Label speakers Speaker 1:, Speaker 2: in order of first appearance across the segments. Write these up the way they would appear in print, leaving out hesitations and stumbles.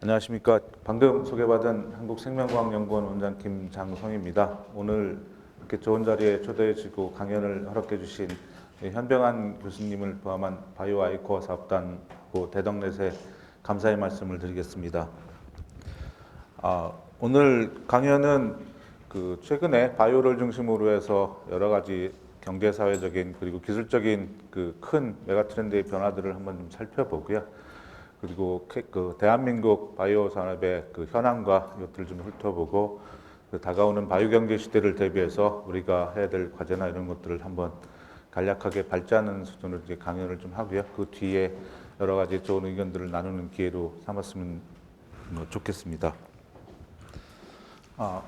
Speaker 1: 안녕하십니까. 방금 소개받은 한국생명과학연구원 원장 김장성입니다. 오늘 이렇게 좋은 자리에 초대해 주시고 강연을 허락해 주신 현병환 교수님을 포함한 바이오 아이코어 사업단 대덕넷에 감사의 말씀을 드리겠습니다. 오늘 강연은 최근에 바이오를 중심으로 해서 여러 가지 경제사회적인 그리고 기술적인 큰 메가트렌드의 변화들을 한번 좀 살펴보고요. 그리고 대한민국 바이오 산업의 현황과 이것들을 좀 훑어보고 다가오는 바이오 경제 시대를 대비해서 우리가 해야 될 과제나 이런 것들을 한번 간략하게 발제하는 수준으로 이제 강연을 좀 하고요. 그 뒤에 여러 가지 좋은 의견들을 나누는 기회로 삼았으면 좋겠습니다.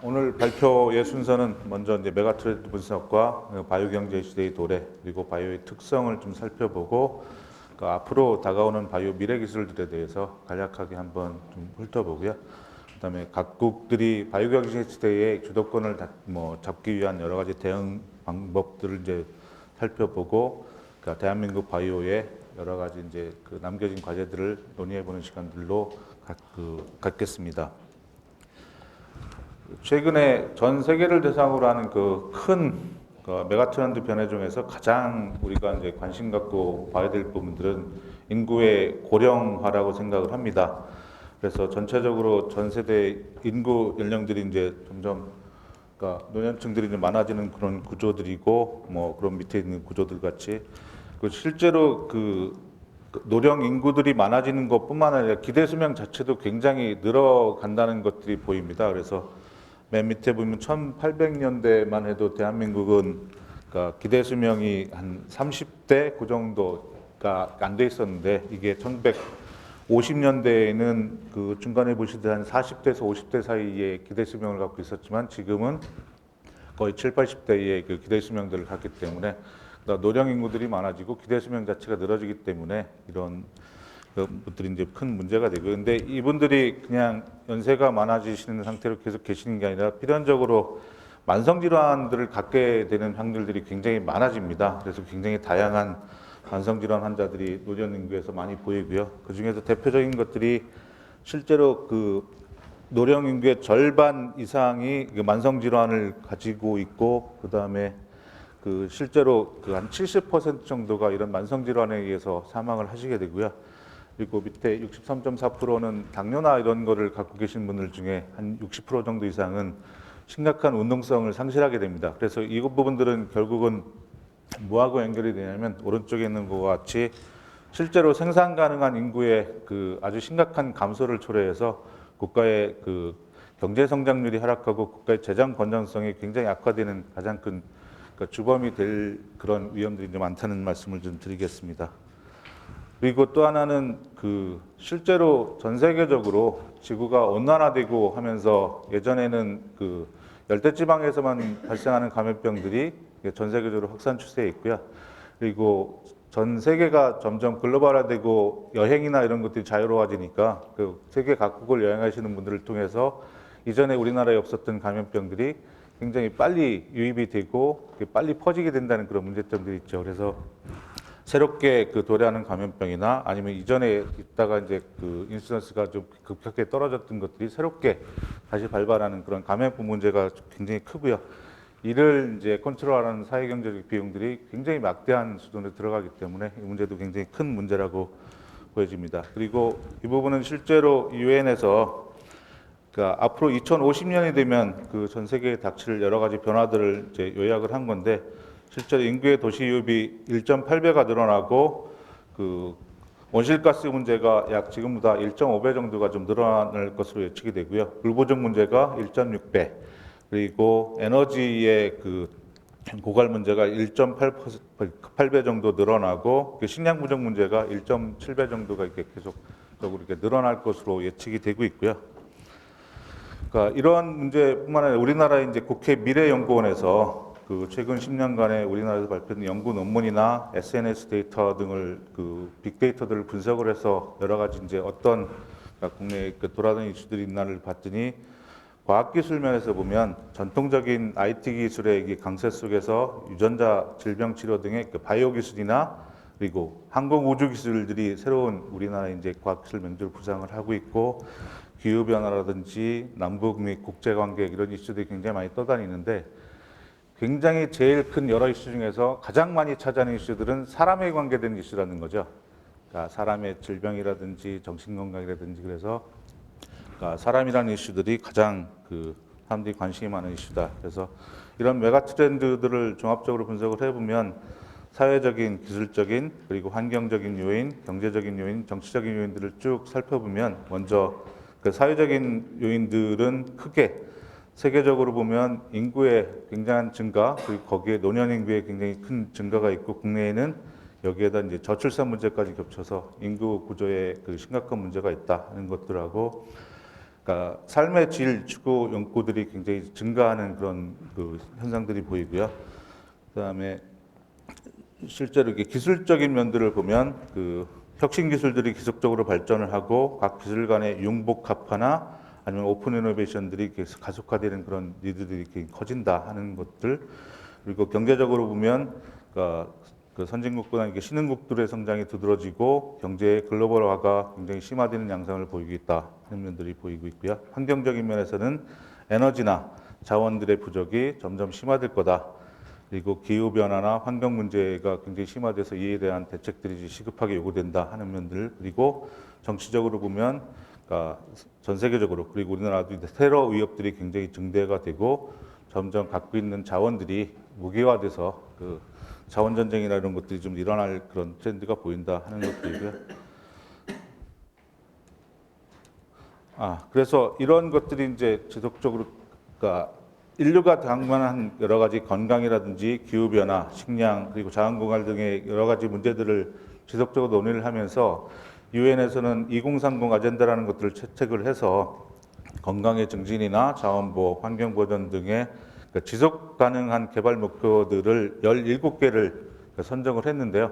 Speaker 1: 오늘 발표의 순서는 먼저 이제 메가트렌드 분석과 바이오 경제 시대의 도래 그리고 바이오의 특성을 좀 살펴보고 앞으로 다가오는 바이오 미래 기술들에 대해서 간략하게 한번 좀 훑어보고요. 그다음에 각국들이 바이오 경제 시대의 주도권을 잡기 위한 여러 가지 대응 방법들을 이제 살펴보고 대한민국 바이오의 여러 가지 이제 남겨진 과제들을 논의해보는 시간들로 갖겠습니다. 최근에 전 세계를 대상으로 하는 큰 메가트렌드 변화 중에서 가장 우리가 이제 관심 갖고 봐야 될 부분들은 인구의 고령화라고 생각을 합니다. 그래서 전체적으로 전 세대 인구 연령들이 이제 점점 노년층들이 이제 많아지는 그런 구조들이고 그런 밑에 있는 구조들 같이 실제로 노령 인구들이 많아지는 것뿐만 아니라 기대 수명 자체도 굉장히 늘어간다는 것들이 보입니다. 그래서 맨 밑에 보면 1800년대만 해도 대한민국은 기대 수명이 한 30대 그 정도가 안 돼 있었는데 이게 1950년대에는 중간에 보시듯 한 40대에서 50대 사이에 기대 수명을 갖고 있었지만 지금은 거의 7, 80대의 기대 수명들을 갖기 때문에 노령 인구들이 많아지고 기대 수명 자체가 늘어지기 때문에 이런 것들이 이제 큰 문제가 되고, 근데 이분들이 그냥 연세가 많아지시는 상태로 계속 계시는 게 아니라 필연적으로 만성 질환들을 갖게 되는 확률들이 굉장히 많아집니다. 그래서 굉장히 다양한 만성 질환 환자들이 노년 인구에서 많이 보이고요. 그 중에서 대표적인 것들이 실제로 노령 인구의 절반 이상이 만성 질환을 가지고 있고, 그 다음에 실제로 한 70% 정도가 이런 만성 질환에 의해서 사망을 하시게 되고요. 그리고 밑에 63.4%는 당뇨나 이런 거를 갖고 계신 분들 중에 한 60% 정도 이상은 심각한 운동성을 상실하게 됩니다. 그래서 이 부분들은 결국은 뭐하고 연결이 되냐면 오른쪽에 있는 것과 같이 실제로 생산 가능한 인구의 아주 심각한 감소를 초래해서 국가의 경제 성장률이 하락하고 국가의 재정 건전성이 굉장히 악화되는 가장 큰 주범이 될 그런 위험들이 이제 많다는 말씀을 좀 드리겠습니다. 그리고 또 하나는 실제로 전 세계적으로 지구가 온난화되고 하면서 예전에는 열대지방에서만 발생하는 감염병들이 전 세계적으로 확산 추세에 있고요. 그리고 전 세계가 점점 글로벌화되고 여행이나 이런 것들이 자유로워지니까 세계 각국을 여행하시는 분들을 통해서 이전에 우리나라에 없었던 감염병들이 굉장히 빨리 유입이 되고 빨리 퍼지게 된다는 그런 문제점들이 있죠. 그래서 새롭게 도래하는 감염병이나 아니면 이전에 있다가 이제 인시던스가 좀 급격하게 떨어졌던 것들이 새롭게 다시 발발하는 그런 감염병 문제가 굉장히 크고요. 이를 이제 컨트롤하는 사회경제적 비용들이 굉장히 막대한 수준으로 들어가기 때문에 이 문제도 굉장히 큰 문제라고 보여집니다. 그리고 이 부분은 실제로 유엔에서 앞으로 2050년이 되면 전 세계에 닥칠 여러 가지 변화들을 이제 요약을 한 건데, 실제로 인구의 도시 유입이 1.8배가 늘어나고 온실가스 문제가 약 지금보다 1.5배 정도가 좀 늘어날 것으로 예측이 되고요. 불보증 문제가 1.6배, 그리고 에너지의 고갈 문제가 1.8배 정도 늘어나고 식량 부족 문제가 1.7배 정도가 이렇게 계속적으로 이렇게 늘어날 것으로 예측이 되고 있고요. 이러한 문제뿐만 아니라 우리나라 이제 국회 미래연구원에서 최근 10년간에 우리나라에서 발표된 연구 논문이나 SNS 데이터 등을 빅데이터들을 분석을 해서 여러 가지 이제 어떤 국내에 돌아다니는 이슈들이 있나를 봤더니, 과학기술 면에서 보면 전통적인 IT 기술의 강세 속에서 유전자 질병 치료 등의 바이오 기술이나 그리고 항공 우주 기술들이 새로운 우리나라 이제 과학기술 맹주를 부상을 하고 있고, 기후 변화라든지 남북 및 국제 관계 이런 이슈들이 굉장히 많이 떠다니는데, 굉장히 제일 큰 여러 이슈 중에서 가장 많이 차지하는 이슈들은 사람에 관계된 이슈라는 거죠. 그러니까 사람의 질병이라든지 정신건강이라든지, 그래서 그러니까 사람이라는 이슈들이 가장 사람들이 관심이 많은 이슈다. 그래서 이런 메가 트렌드들을 종합적으로 분석을 해보면 사회적인, 기술적인, 그리고 환경적인 요인, 경제적인 요인, 정치적인 요인들을 쭉 살펴보면, 먼저 그 사회적인 요인들은 크게 세계적으로 보면 인구의 굉장한 증가, 그리고 거기에 노년 인구의 굉장히 큰 증가가 있고, 국내에는 여기에다 이제 저출산 문제까지 겹쳐서 인구 구조에 심각한 문제가 있다 하는 것들하고, 그러니까 삶의 질 추구 욕구들이 굉장히 증가하는 그런 현상들이 보이고요. 그다음에 실제로 이렇게 기술적인 면들을 보면 혁신 기술들이 기술적으로 발전을 하고 각 기술 간의 융복합화나 아니면 오픈 이노베이션들이 계속 가속화되는 그런 니드들이 이렇게 커진다 하는 것들, 그리고 경제적으로 보면 그 선진국보다 이게 신흥국들의 성장이 두드러지고 경제의 글로벌화가 굉장히 심화되는 양상을 보이고 있다 하는 면들이 보이고 있고요. 환경적인 면에서는 에너지나 자원들의 부족이 점점 심화될 거다. 그리고 기후 변화나 환경 문제가 굉장히 심화돼서 이에 대한 대책들이 시급하게 요구된다 하는 면들, 그리고 정치적으로 보면 전 세계적으로, 그리고 우리나라도 테러 위협들이 굉장히 증대가 되고 점점 갖고 있는 자원들이 무기화돼서 자원 전쟁이나 이런 것들이 좀 일어날 그런 트렌드가 보인다 하는 것들이고요. 그래서 이런 것들이 이제 지속적으로, 그러니까 인류가 당면한 여러 가지 건강이라든지 기후 변화, 식량, 그리고 자원 고갈 등의 여러 가지 문제들을 지속적으로 논의를 하면서 유엔에서는 2030 아젠다라는 것들을 채택을 해서 건강의 증진이나 자원 보호, 환경 보전 등의 지속 가능한 개발 목표들을 17개를 선정을 했는데요.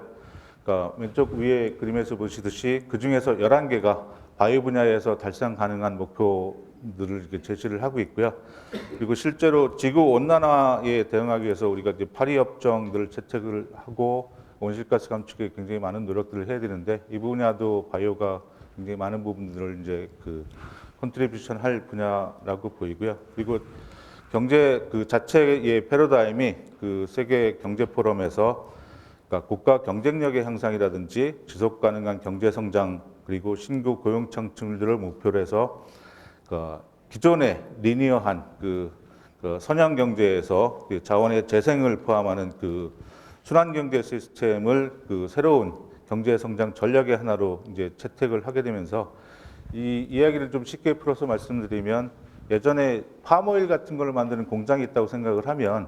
Speaker 1: 그러니까 왼쪽 위에 그림에서 보시듯이 그 중에서 11개가 바이오 분야에서 달성 가능한 목표들을 이렇게 제시를 하고 있고요. 그리고 실제로 지구 온난화에 대응하기 위해서 우리가 이제 파리 협정들을 채택을 하고 온실가스 감축에 굉장히 많은 노력들을 해야 되는데, 이 분야도 바이오가 굉장히 많은 부분들을 이제 컨트리뷰션 할 분야라고 보이고요. 그리고 경제 자체의 패러다임이 세계 경제 포럼에서 그러니까 국가 경쟁력의 향상이라든지 지속 가능한 경제 성장, 그리고 신규 고용 창출들을 목표로 해서 기존의 리니어한 선형 경제에서 자원의 재생을 포함하는 순환 경제 시스템을 새로운 경제 성장 전략의 하나로 이제 채택을 하게 되면서, 이 이야기를 좀 쉽게 풀어서 말씀드리면, 예전에 팜오일 같은 걸 만드는 공장이 있다고 생각을 하면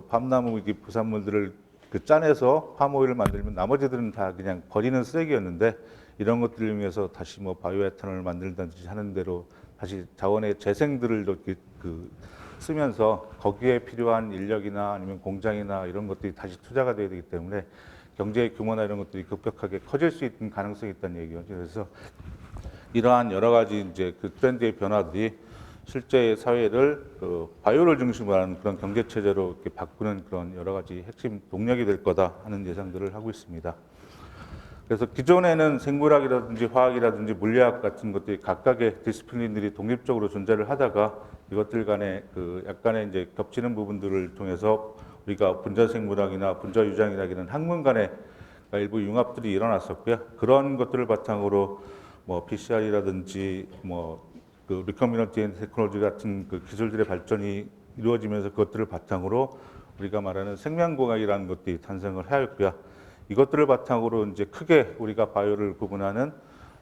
Speaker 1: 팜나무 부산물들을 짜내서 팜오일을 만들면 나머지들은 다 그냥 버리는 쓰레기였는데, 이런 것들을 이용해서 다시 바이오 에탄올을 만들든지 하는 대로 다시 자원의 재생들을 이렇게 쓰면서 거기에 필요한 인력이나 아니면 공장이나 이런 것들이 다시 투자가 돼야 되기 때문에 경제의 규모나 이런 것들이 급격하게 커질 수 있는 가능성이 있다는 얘기죠. 그래서 이러한 여러 가지 이제 트렌드의 변화들이 실제 사회를 바이오를 중심으로 하는 그런 경제 체제로 이렇게 바꾸는 그런 여러 가지 핵심 동력이 될 거다 하는 예상들을 하고 있습니다. 그래서 기존에는 생물학이라든지 화학이라든지 물리학 같은 것들이 각각의 디스플린들이 독립적으로 존재를 하다가 이것들 간에 약간의 이제 겹치는 부분들을 통해서 우리가 분자생물학이나 분자유전학이라는 학문 간의 일부 융합들이 일어났었고요. 그런 것들을 바탕으로 PCR이라든지 리커미넌트 테크놀로지 같은 기술들의 발전이 이루어지면서 그것들을 바탕으로 우리가 말하는 생명공학이라는 것들이 탄생을 하였고요. 이것들을 바탕으로 이제 크게 우리가 바이오를 구분하는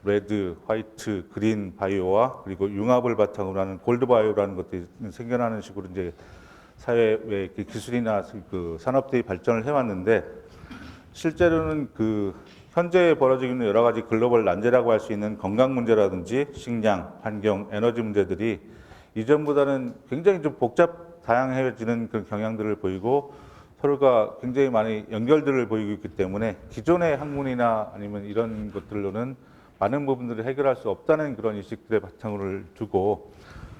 Speaker 1: 레드, 화이트, 그린 바이오와 그리고 융합을 바탕으로 하는 골드 바이오라는 것들이 생겨나는 식으로 이제 사회의 기술이나 산업들이 발전을 해왔는데, 실제로는 현재 벌어지고 있는 여러 가지 글로벌 난제라고 할 수 있는 건강 문제라든지 식량, 환경, 에너지 문제들이 이전보다는 굉장히 좀 다양해지는 그런 경향들을 보이고 서로가 굉장히 많이 연결들을 보이고 있기 때문에 기존의 학문이나 아니면 이런 것들로는 많은 부분들을 해결할 수 없다는 그런 인식들의 바탕을 두고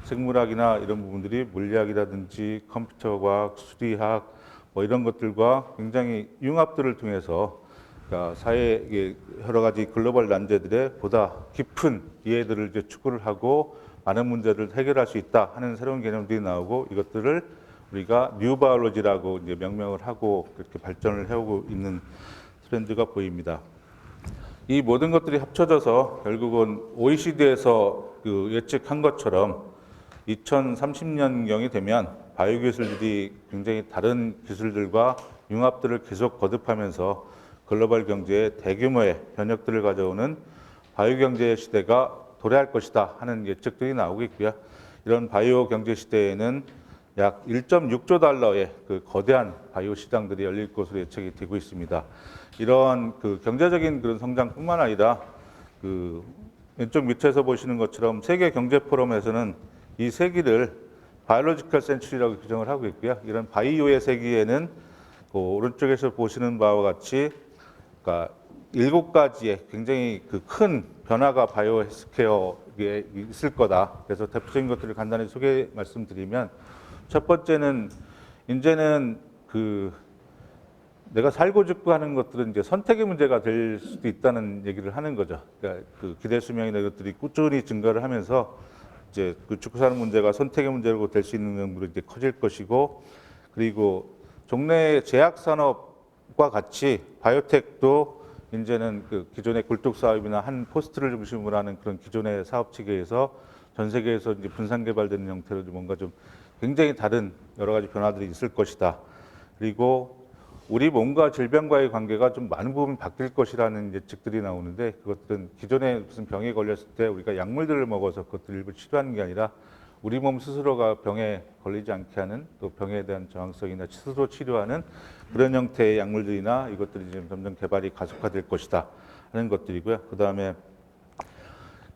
Speaker 1: 생물학이나 이런 부분들이 물리학이라든지 컴퓨터과학, 수리학 이런 것들과 굉장히 융합들을 통해서 그러니까 사회의 여러 가지 글로벌 난제들에 보다 깊은 이해들을 이제 추구를 하고 많은 문제를 해결할 수 있다 하는 새로운 개념들이 나오고 이것들을 우리가 뉴바이올로지라고 이제 명명을 하고 그렇게 발전을 해오고 있는 트렌드가 보입니다. 이 모든 것들이 합쳐져서 결국은 OECD에서 그 예측한 것처럼 2030년경이 되면 바이오 기술들이 굉장히 다른 기술들과 융합들을 계속 거듭하면서 글로벌 경제에 대규모의 변혁들을 가져오는 바이오 경제 시대가 도래할 것이다 하는 예측들이 나오고 있고요. 이런 바이오 경제 시대에는 약 1.6조 달러의 그 거대한 바이오 시장들이 열릴 것으로 예측이 되고 있습니다. 이런 그 경제적인 그런 성장뿐만 아니라 그 왼쪽 밑에서 보시는 것처럼 세계 경제 포럼에서는 이 세기를 바이올로지컬 센츄리라고 규정을 하고 있고요. 이런 바이오의 세기에는 그 오른쪽에서 보시는 바와 같이 그러니까 7가지의 굉장히 그 큰 변화가 바이오 헬스케어에 있을 거다. 그래서 대표적인 것들을 간단히 소개 말씀드리면 첫 번째는 이제는 그 내가 살고 죽고 하는 것들은 이제 선택의 문제가 될 수도 있다는 얘기를 하는 거죠. 그러니까 그 기대 수명이나 이것들이 꾸준히 증가를 하면서 이제 그 죽고 사는 문제가 선택의 문제로 될 수 있는 정도로 이제 커질 것이고, 그리고 종래 제약 산업과 같이 바이오텍도 이제는 그 기존의 굴뚝 사업이나 한 포스트를 중심으로 하는 그런 기존의 사업 체계에서 전 세계에서 이제 분산 개발되는 형태로 뭔가 좀 굉장히 다른 여러 가지 변화들이 있을 것이다. 그리고 우리 몸과 질병과의 관계가 좀 많은 부분 바뀔 것이라는 예측들이 나오는데, 그것들은 기존에 무슨 병에 걸렸을 때 우리가 약물들을 먹어서 그것들을 일부 치료하는 게 아니라 우리 몸 스스로가 병에 걸리지 않게 하는, 또 병에 대한 저항성이나 스스로 치료하는 그런 형태의 약물들이나 이것들이 지금 점점 개발이 가속화될 것이다 하는 것들이고요. 그 다음에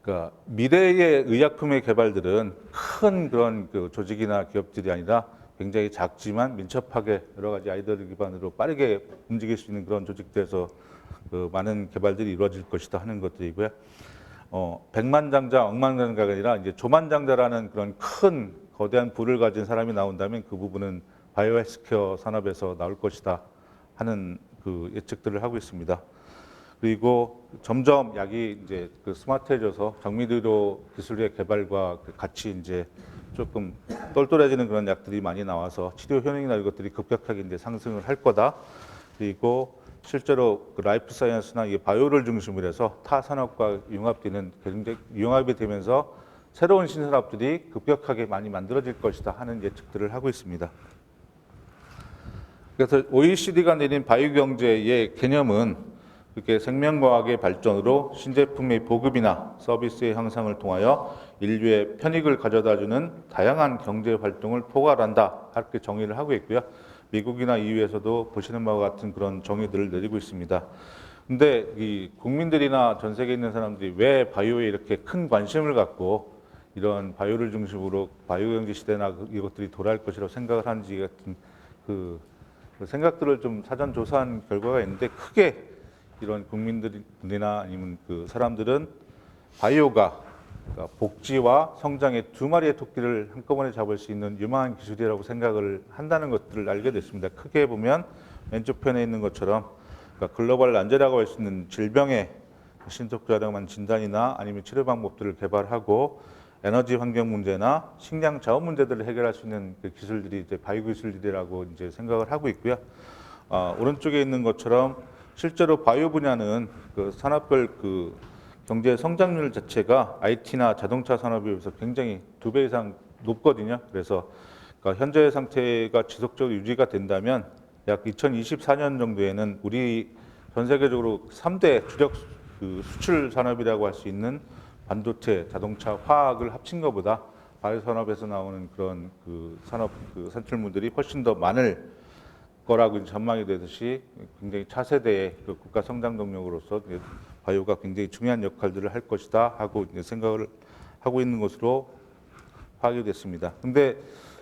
Speaker 1: 그러니까 미래의 의약품의 개발들은 큰 그런 그 조직이나 기업들이 아니라 굉장히 작지만 민첩하게 여러 가지 아이디어를 기반으로 빠르게 움직일 수 있는 그런 조직들에서 그 많은 개발들이 이루어질 것이다 하는 것들이고요. 백만장자, 억만장자가 아니라 이제 조만장자라는 그런 큰 거대한 부를 가진 사람이 나온다면 그 부분은 바이오 헬스케어 산업에서 나올 것이다 하는 그 예측들을 하고 있습니다. 그리고 점점 약이 이제 그 스마트해져서 정밀의료 기술의 개발과 같이 이제 조금 똘똘해지는 그런 약들이 많이 나와서 치료 효능이나 이것들이 급격하게 이제 상승을 할 거다. 그리고 실제로 그 라이프 사이언스나 이 바이오를 중심으로 해서 타 산업과 융합되는 굉장히 융합이 되면서 새로운 신산업들이 급격하게 많이 만들어질 것이다 하는 예측들을 하고 있습니다. 그래서 OECD가 내린 바이오 경제의 개념은 그렇게 생명과학의 발전으로 신제품의 보급이나 서비스의 향상을 통하여 인류의 편익을 가져다주는 다양한 경제 활동을 포괄한다, 이렇게 정의를 하고 있고요. 미국이나 EU에서도 보시는 바와 같은 그런 정의들을 내리고 있습니다. 근데 이 국민들이나 전 세계에 있는 사람들이 왜 바이오에 이렇게 큰 관심을 갖고 이런 바이오를 중심으로 바이오 경제 시대나 이것들이 돌아올 것이라고 생각을 하는지 같은 그 생각들을 좀 사전 조사한 결과가 있는데, 크게 이런 국민들이나 아니면 그 사람들은 바이오가 그러니까 복지와 성장의 두 마리의 토끼를 한꺼번에 잡을 수 있는 유망한 기술이라고 생각을 한다는 것들을 알게 됐습니다. 크게 보면 왼쪽 편에 있는 것처럼 그러니까 글로벌 난제라고 할 수 있는 질병의 신속 저렴한 진단이나 아니면 치료 방법들을 개발하고 에너지 환경 문제나 식량 자원 문제들을 해결할 수 있는 그 기술들이 이제 바이오 기술들이라고 이제 생각을 하고 있고요. 오른쪽에 있는 것처럼 실제로 바이오 분야는 그 산업별 그 경제 성장률 자체가 IT나 자동차 산업에 비해서 굉장히 2배 이상 높거든요. 그래서 그러니까 현재의 상태가 지속적으로 유지가 된다면 약 2024년 정도에는 우리 전 세계적으로 3대 주력 그 수출 산업이라고 할 수 있는 반도체, 자동차, 화학을 합친 것보다 바이오 산업에서 나오는 그런 그 산업 그 산출물들이 훨씬 더 많을 거라고 전망이 되듯이 굉장히 차세대의 그 국가 성장 동력으로서 바이오가 굉장히 중요한 역할들을 할 것이다 하고 생각을 하고 있는 것으로 파악이 됐습니다. 근데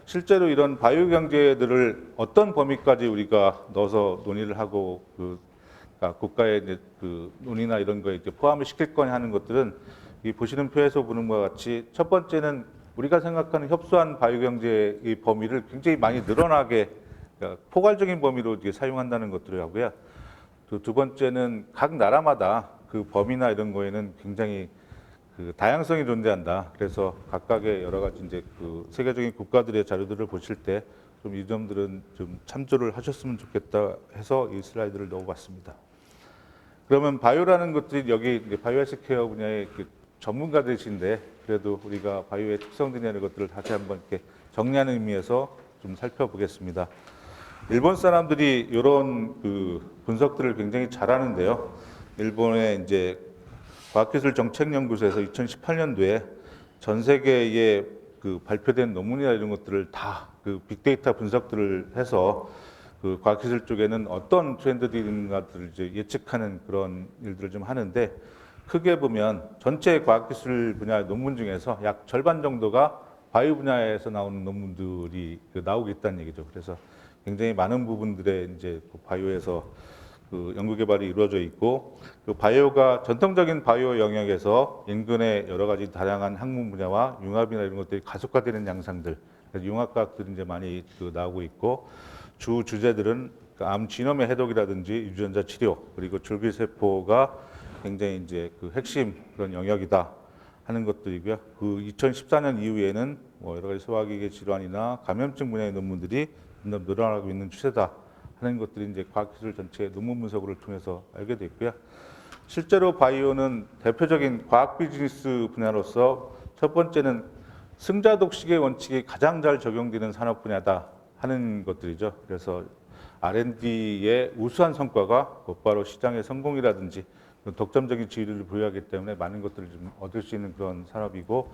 Speaker 1: 실제로 이런 바이오 경제들을 어떤 범위까지 우리가 넣어서 논의를 하고 그러니까 국가의 이제 그 논의나 이런 거에 이제 포함을 시킬 거냐 하는 것들은 이 보시는 표에서 보는 것과 같이 첫 번째는 우리가 생각하는 협소한 바이오 경제의 범위를 굉장히 많이 늘어나게 그러니까 포괄적인 범위로 이제 사용한다는 것들을 하고요. 또 두 번째는 각 나라마다 그 범위나 이런 거에는 굉장히 그 다양성이 존재한다. 그래서 각각의 여러 가지 이제 그 세계적인 국가들의 자료들을 보실 때 좀 이 점들은 좀 참조를 하셨으면 좋겠다 해서 이 슬라이드를 넣어봤습니다. 그러면 바이오라는 것들이 여기 이제 바이오 헬스케어 분야의 그 전문가들이신데 그래도 우리가 바이오의 특성들이나 이런 것들을 다시 한번 이렇게 정리하는 의미에서 좀 살펴보겠습니다. 일본 사람들이 이런 그 분석들을 굉장히 잘하는데요. 일본의 이제 과학기술정책연구소에서 2018년도에 전 세계에 그 발표된 논문이나 이런 것들을 다 그 빅데이터 분석들을 해서 그 과학기술 쪽에는 어떤 트렌드들이 있는가를 이제 예측하는 그런 일들을 좀 하는데 크게 보면 전체 과학기술 분야 논문 중에서 약 절반 정도가 바이오 분야에서 나오는 논문들이 나오고 있다는 얘기죠. 그래서 굉장히 많은 부분들의 이제 바이오에서 그 연구 개발이 이루어져 있고 그 바이오가 전통적인 바이오 영역에서 인근의 여러 가지 다양한 학문 분야와 융합이나 이런 것들이 가속화되는 양상들, 융합과학들이 이제 많이 그 나오고 있고 주 주제들은 암 지놈의 해독이라든지 유전자 치료 그리고 줄기세포가 굉장히 이제 그 핵심 그런 영역이다 하는 것들이고요. 그 2014년 이후에는 뭐 여러 가지 소화기계 질환이나 감염증 분야의 논문들이 점점 늘어나고 있는 추세다 하는 것들이 이제 과학기술 전체의 논문 분석을 통해서 알게 됐고요. 실제로 바이오는 대표적인 과학 비즈니스 분야로서 첫 번째는 승자 독식의 원칙이 가장 잘 적용되는 산업 분야다 하는 것들이죠. 그래서 R&D의 우수한 성과가 곧바로 시장의 성공이라든지 독점적인 지위를 부여하기 때문에 많은 것들을 좀 얻을 수 있는 그런 산업이고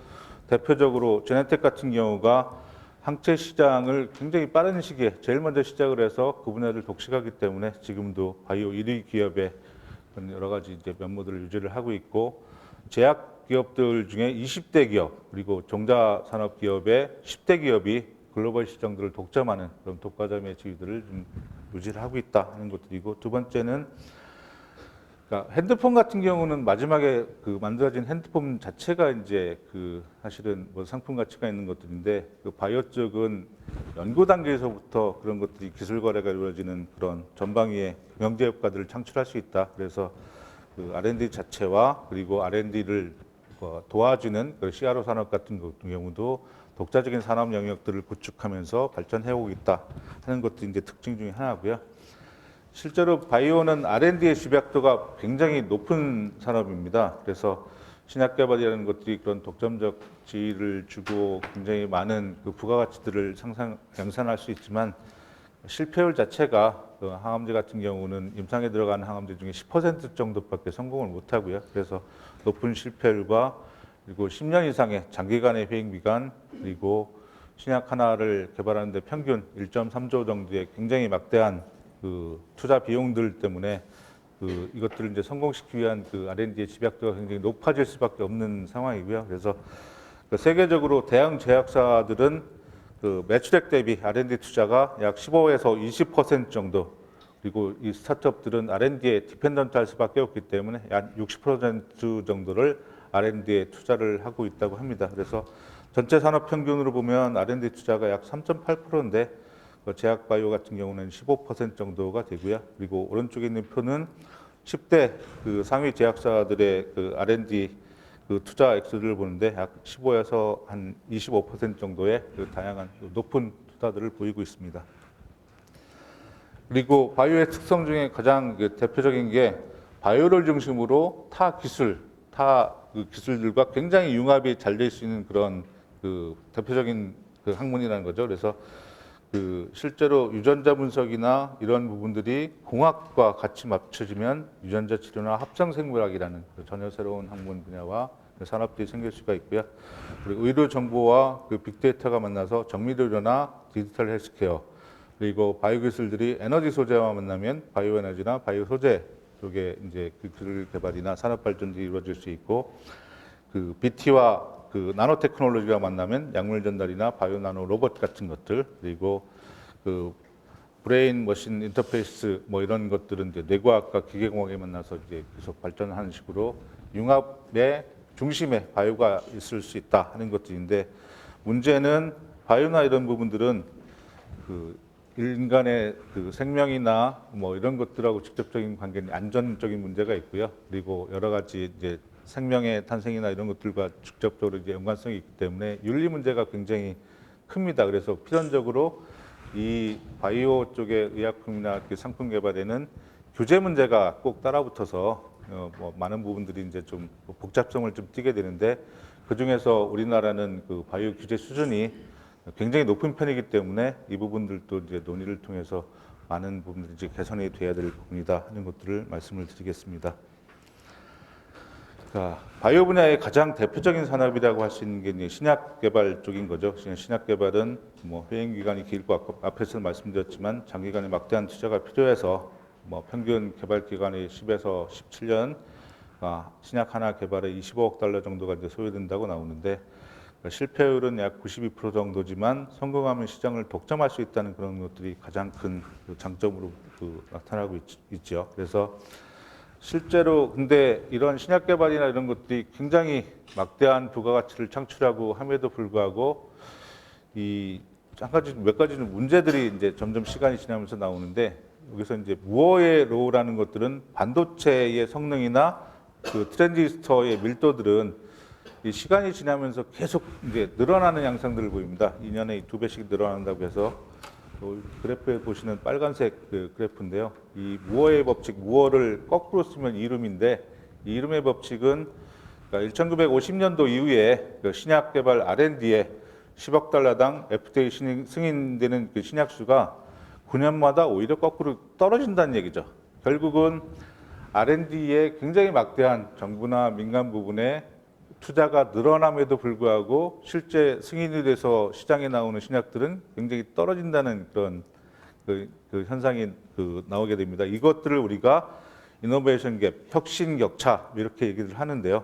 Speaker 1: 대표적으로 제네텍 같은 경우가 항체 시장을 굉장히 빠른 시기에 제일 먼저 시작을 해서 그 분야를 독식하기 때문에 지금도 바이오 1위 기업의 여러 가지 이제 면모들을 유지를 하고 있고 제약 기업들 중에 20대 기업 그리고 종자 산업 기업의 10대 기업이 글로벌 시장들을 독점하는 그런 독과점의 지위들을 좀 유지를 하고 있다 하는 것들이고 두 번째는 그러니까 핸드폰 같은 경우는 마지막에 그 만들어진 핸드폰 자체가 이제 그 사실은 뭐 상품 가치가 있는 것들인데 그 바이오 쪽은 연구 단계에서부터 그런 것들이 기술 거래가 이루어지는 그런 전방위의 경제 효과들을 창출할 수 있다. 그래서 그 R&D 자체와 그리고 R&D를 도와주는 그 CRO 산업 같은 경우도 독자적인 산업 영역들을 구축하면서 발전해오고 있다 하는 것도 이제 특징 중에 하나고요. 실제로 바이오는 R&D의 집약도가 굉장히 높은 산업입니다. 그래서 신약 개발이라는 것들이 그런 독점적 지위를 주고 굉장히 많은 그 부가가치들을 양산할 수 있지만 실패율 자체가 그 항암제 같은 경우는 임상에 들어가는 항암제 중에 10% 정도밖에 성공을 못하고요. 그래서 높은 실패율과 그리고 10년 이상의 장기간의 회행기간 그리고 신약 하나를 개발하는데 평균 1.3조 정도의 굉장히 막대한 그 투자 비용들 때문에 그 이것들을 이제 성공시키기 위한 그 R&D의 집약도가 굉장히 높아질 수밖에 없는 상황이고요. 그래서 그 세계적으로 대형 제약사들은 그 매출액 대비 R&D 투자가 약 15에서 20% 정도 그리고 이 스타트업들은 R&D에 디펜던트할 수밖에 없기 때문에 약 60% 정도를 R&D에 투자를 하고 있다고 합니다. 그래서 전체 산업 평균으로 보면 R&D 투자가 약 3.8%인데 제약 바이오 같은 경우는 15% 정도가 되고요. 그리고 오른쪽에 있는 표는 10대 그 상위 제약사들의 그 R&D 그 투자 액수를 보는데 약 15에서 한 25% 정도의 그 다양한 높은 투자들을 보이고 있습니다. 그리고 바이오의 특성 중에 가장 그 대표적인 게 바이오를 중심으로 타 그 기술들과 굉장히 융합이 잘 될 수 있는 그런 그 대표적인 그 학문이라는 거죠. 그래서 그 실제로 유전자 분석이나 이런 부분들이 공학과 같이 맞춰지면 유전자 치료나 합성 생물학이라는 그 전혀 새로운 학문 분야와 그 산업들이 생길 수가 있고요. 그리고 의료 정보와 그 빅데이터가 만나서 정밀의료나 디지털 헬스케어 그리고 바이오 기술들이 에너지 소재와 만나면 바이오 에너지나 바이오 소재 쪽에 이제 그 기술 개발이나 산업 발전들이 이루어질 수 있고 그 BT와 그 나노 테크놀로지가 만나면 약물 전달이나 바이오 나노 로봇 같은 것들 그리고 그 브레인 머신 인터페이스 뭐 이런 것들은 이제 뇌과학과 기계공학이 만나서 이제 계속 발전하는 식으로 융합의 중심에 바이오가 있을 수 있다 하는 것들인데 문제는 바이오나 이런 부분들은 그 인간의 그 생명이나 뭐 이런 것들하고 직접적인 관계는 안전적인 문제가 있고요. 그리고 여러 가지 이제 생명의 탄생이나 이런 것들과 직접적으로 이제 연관성이 있기 때문에 윤리 문제가 굉장히 큽니다. 그래서 필연적으로 이 바이오 쪽의 의약품이나 그 상품 개발에는 규제 문제가 꼭 따라붙어서 뭐 많은 부분들이 이제 좀 복잡성을 좀 띠게 되는데 그 중에서 우리나라는 그 바이오 규제 수준이 굉장히 높은 편이기 때문에 이 부분들도 이제 논의를 통해서 많은 부분들이 이제 개선이 돼야 될 부분이다 하는 것들을 말씀을 드리겠습니다. 자, 바이오 분야의 가장 대표적인 산업이라고 할 수 있는 게 이제 신약 개발 쪽인 거죠. 신약 개발은 뭐 회행 기간이 길고 앞에서 말씀드렸지만 장기간의 막대한 투자가 필요해서 뭐 평균 개발 기간이 10에서 17년, 신약 하나 개발에 25억 달러 정도가 이제 소요된다고 나오는데 실패율은 약 92% 정도지만 성공하면 시장을 독점할 수 있다는 그런 것들이 가장 큰 장점으로 나타나고 있죠. 그래서 실제로 근데 이런 신약 개발이나 이런 것들이 굉장히 막대한 부가가치를 창출하고 함에도 불구하고 몇 가지는 문제들이 이제 점점 시간이 지나면서 나오는데 여기서 이제 무어의 로우라는 것들은 반도체의 성능이나 그 트랜지스터의 밀도들은 이 시간이 지나면서 계속 이제 늘어나는 양상들을 보입니다. 2년에 2배씩 늘어난다고 해서 그래프에 보시는 빨간색 그 그래프인데요. 이 무어의 법칙, 무어를 거꾸로 쓰면 이름인데 이 이름의 법칙은 그러니까 1950년도 이후에 그 신약 개발 R&D에 10억 달러당 FDA 승인되는 그 신약 수가 9년마다 오히려 거꾸로 떨어진다는 얘기죠. 결국은 R&D에 굉장히 막대한 정부나 민간 부분에 투자가 늘어남에도 불구하고 실제 승인이 돼서 시장에 나오는 신약들은 굉장히 떨어진다는 그런 그 현상이 나오게 됩니다. 이것들을 우리가 이노베이션 갭, 혁신 격차 이렇게 얘기를 하는데요.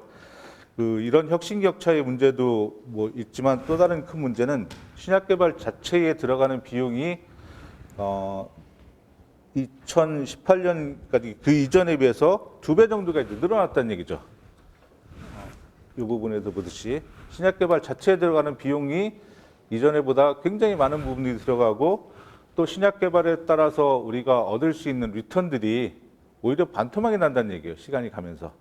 Speaker 1: 이런 혁신 격차의 문제도 뭐 있지만 또 다른 큰 문제는 신약 개발 자체에 들어가는 비용이 2018년까지 그 이전에 비해서 2배 정도가 이제 늘어났다는 얘기죠. 이 부분에도 보듯이 신약 개발 자체에 들어가는 비용이 이전에보다 굉장히 많은 부분이 들어가고 또 신약 개발에 따라서 우리가 얻을 수 있는 리턴들이 오히려 반토막이 난다는 얘기예요. 시간이 가면서.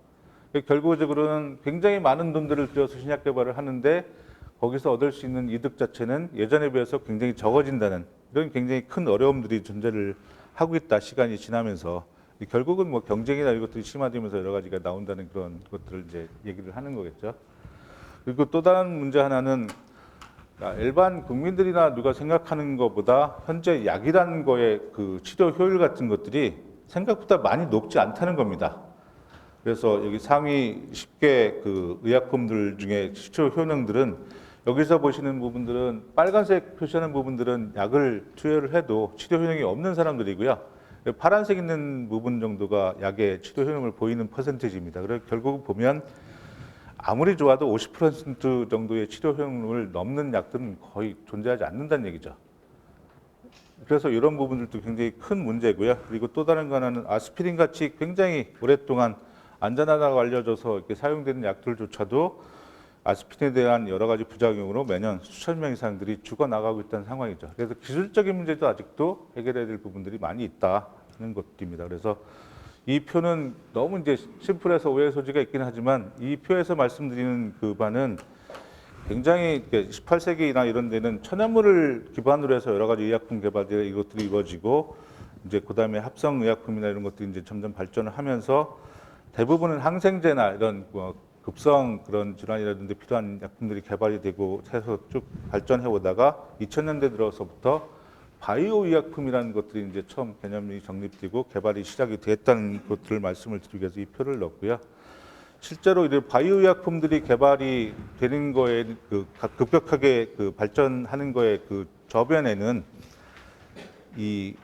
Speaker 1: 결국적으로는 굉장히 많은 돈들을 들여서 신약 개발을 하는데 거기서 얻을 수 있는 이득 자체는 예전에 비해서 굉장히 적어진다는 이런 굉장히 큰 어려움들이 존재를 하고 있다. 시간이 지나면서. 결국은 뭐 경쟁이나 이것들이 심화되면서 여러 가지가 나온다는 그런 것들을 이제 얘기를 하는 거겠죠. 그리고 또 다른 문제 하나는 일반 국민들이나 누가 생각하는 것보다 현재 약이라는 거의 그 치료 효율 같은 것들이 생각보다 많이 높지 않다는 겁니다. 그래서 여기 상위 10개 그 의약품들 중에 치료 효능들은 여기서 보시는 부분들은 빨간색 표시하는 부분들은 약을 투여를 해도 치료 효능이 없는 사람들이고요. 파란색 있는 부분 정도가 약의 치료 효능을 보이는 퍼센티지입니다. 그래서 결국 보면 아무리 좋아도 50% 정도의 치료 효능을 넘는 약들은 거의 존재하지 않는다는 얘기죠. 그래서 이런 부분들도 굉장히 큰 문제고요. 그리고 또 다른 하나는 아스피린 같이 굉장히 오랫동안 안전하다고 알려져서 이렇게 사용되는 약들조차도 아스피린에 대한 여러 가지 부작용으로 매년 수천 명 이상들이 죽어나가고 있다는 상황이죠. 그래서 기술적인 문제도 아직도 해결해야 될 부분들이 많이 있다는 것입니다. 그래서 이 표는 너무 이제 심플해서 오해 소지가 있긴 하지만 이 표에서 말씀드리는 그 바는 굉장히 18세기나 이런 데는 천연물을 기반으로 해서 여러 가지 의약품 개발들이 이것들이 이루어지고 이제 그다음에 합성 의약품이나 이런 것들이 이제 점점 발전을 하면서 대부분은 항생제나 이런 급성 그런 질환이라든지 필요한 약품들이 개발이 되고 해서 쭉 발전해 오다가 2000년대 들어서부터 바이오 의약품이라는 것들이 이제 처음 개념이 정립되고 개발이 시작이 됐다는 것들을 말씀을 드리기 위해서 이 표를 넣었고요. 실제로 이제 바이오 의약품들이 개발이 되는 거에 급격하게 발전하는 거에 저변에는 이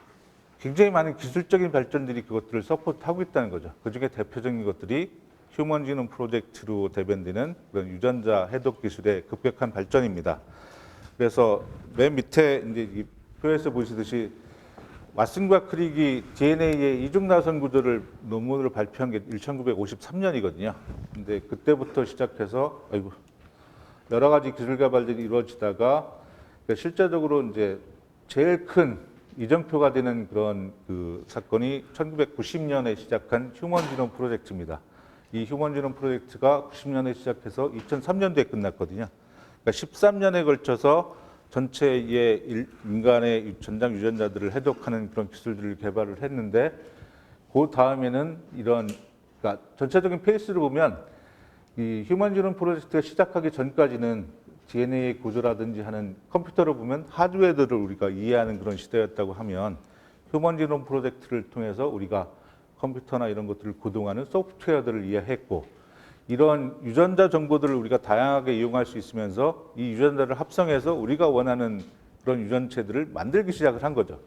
Speaker 1: 굉장히 많은 기술적인 발전들이 그것들을 서포트하고 있다는 거죠. 그중에 대표적인 것들이 휴먼 지놈 프로젝트로 대변되는 그런 유전자 해독 기술의 급격한 발전입니다. 그래서 맨 밑에 이제 이 표에서 보시듯이 왓슨과 크릭이 DNA의 이중 나선 구조를 논문으로 발표한 게 1953년이거든요. 근데 그때부터 시작해서 여러 가지 기술 개발들이 이루어지다가 실제적으로 이제 제일 큰 이정표가 되는 그런 그 사건이 1990년에 시작한 휴먼 지놈 프로젝트입니다. 이 휴먼 지놈 프로젝트가 90년에 시작해서 2003년도에 끝났거든요. 그러니까 13년에 걸쳐서 전체의 인간의 전장 유전자들을 해독하는 그런 기술들을 개발을 했는데, 그 다음에는 이런, 그러니까 전체적인 페이스를 보면 이 휴먼 지놈 프로젝트가 시작하기 전까지는 DNA 구조라든지 하는 컴퓨터를 보면 하드웨어들을 우리가 이해하는 그런 시대였다고 하면, 휴먼 지놈 프로젝트를 통해서 우리가 컴퓨터나 이런 것들을 구동하는 소프트웨어들을 이해했고, 이런 유전자 정보들을 우리가 다양하게 이용할 수 있으면서 이 유전자를 합성해서 우리가 원하는 그런 유전체들을 만들기 시작을 한 거죠.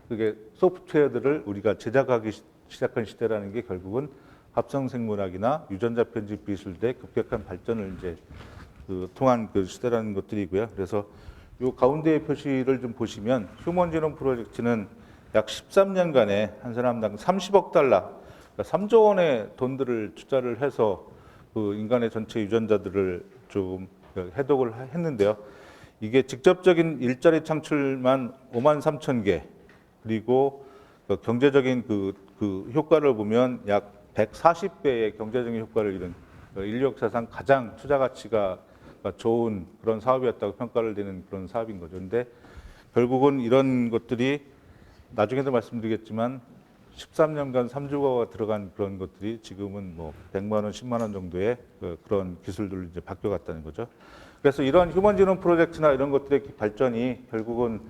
Speaker 1: 그게 소프트웨어들을 우리가 제작하기 시작한 시대라는 게 결국은 합성생물학이나 유전자 편집 기술의 급격한 발전을 이제 통한 그 시대라는 것들이고요. 그래서 이 가운데의 표시를 좀 보시면 휴먼 지놈 프로젝트는 약 13년간에 한 사람당 30억 달러, 그러니까 3조 원의 돈들을 투자를 해서 그 인간의 전체 유전자들을 좀 해독을 했는데요. 이게 직접적인 일자리 창출만 5만 3천 개, 그리고 경제적인 그 효과를 보면 약 140배의 경제적인 효과를 이룬 인류 역사상 가장 투자 가치가 좋은 그런 사업이었다고 평가를 되는 그런 사업인 거죠. 근데 결국은 이런 것들이 나중에도 말씀드리겠지만 13년간 3조가 들어간 그런 것들이 지금은 뭐 100만 원, 10만 원 정도의 그런 기술들로 이제 바뀌어갔다는 거죠. 그래서 이런 휴먼 지놈 프로젝트나 이런 것들의 발전이 결국은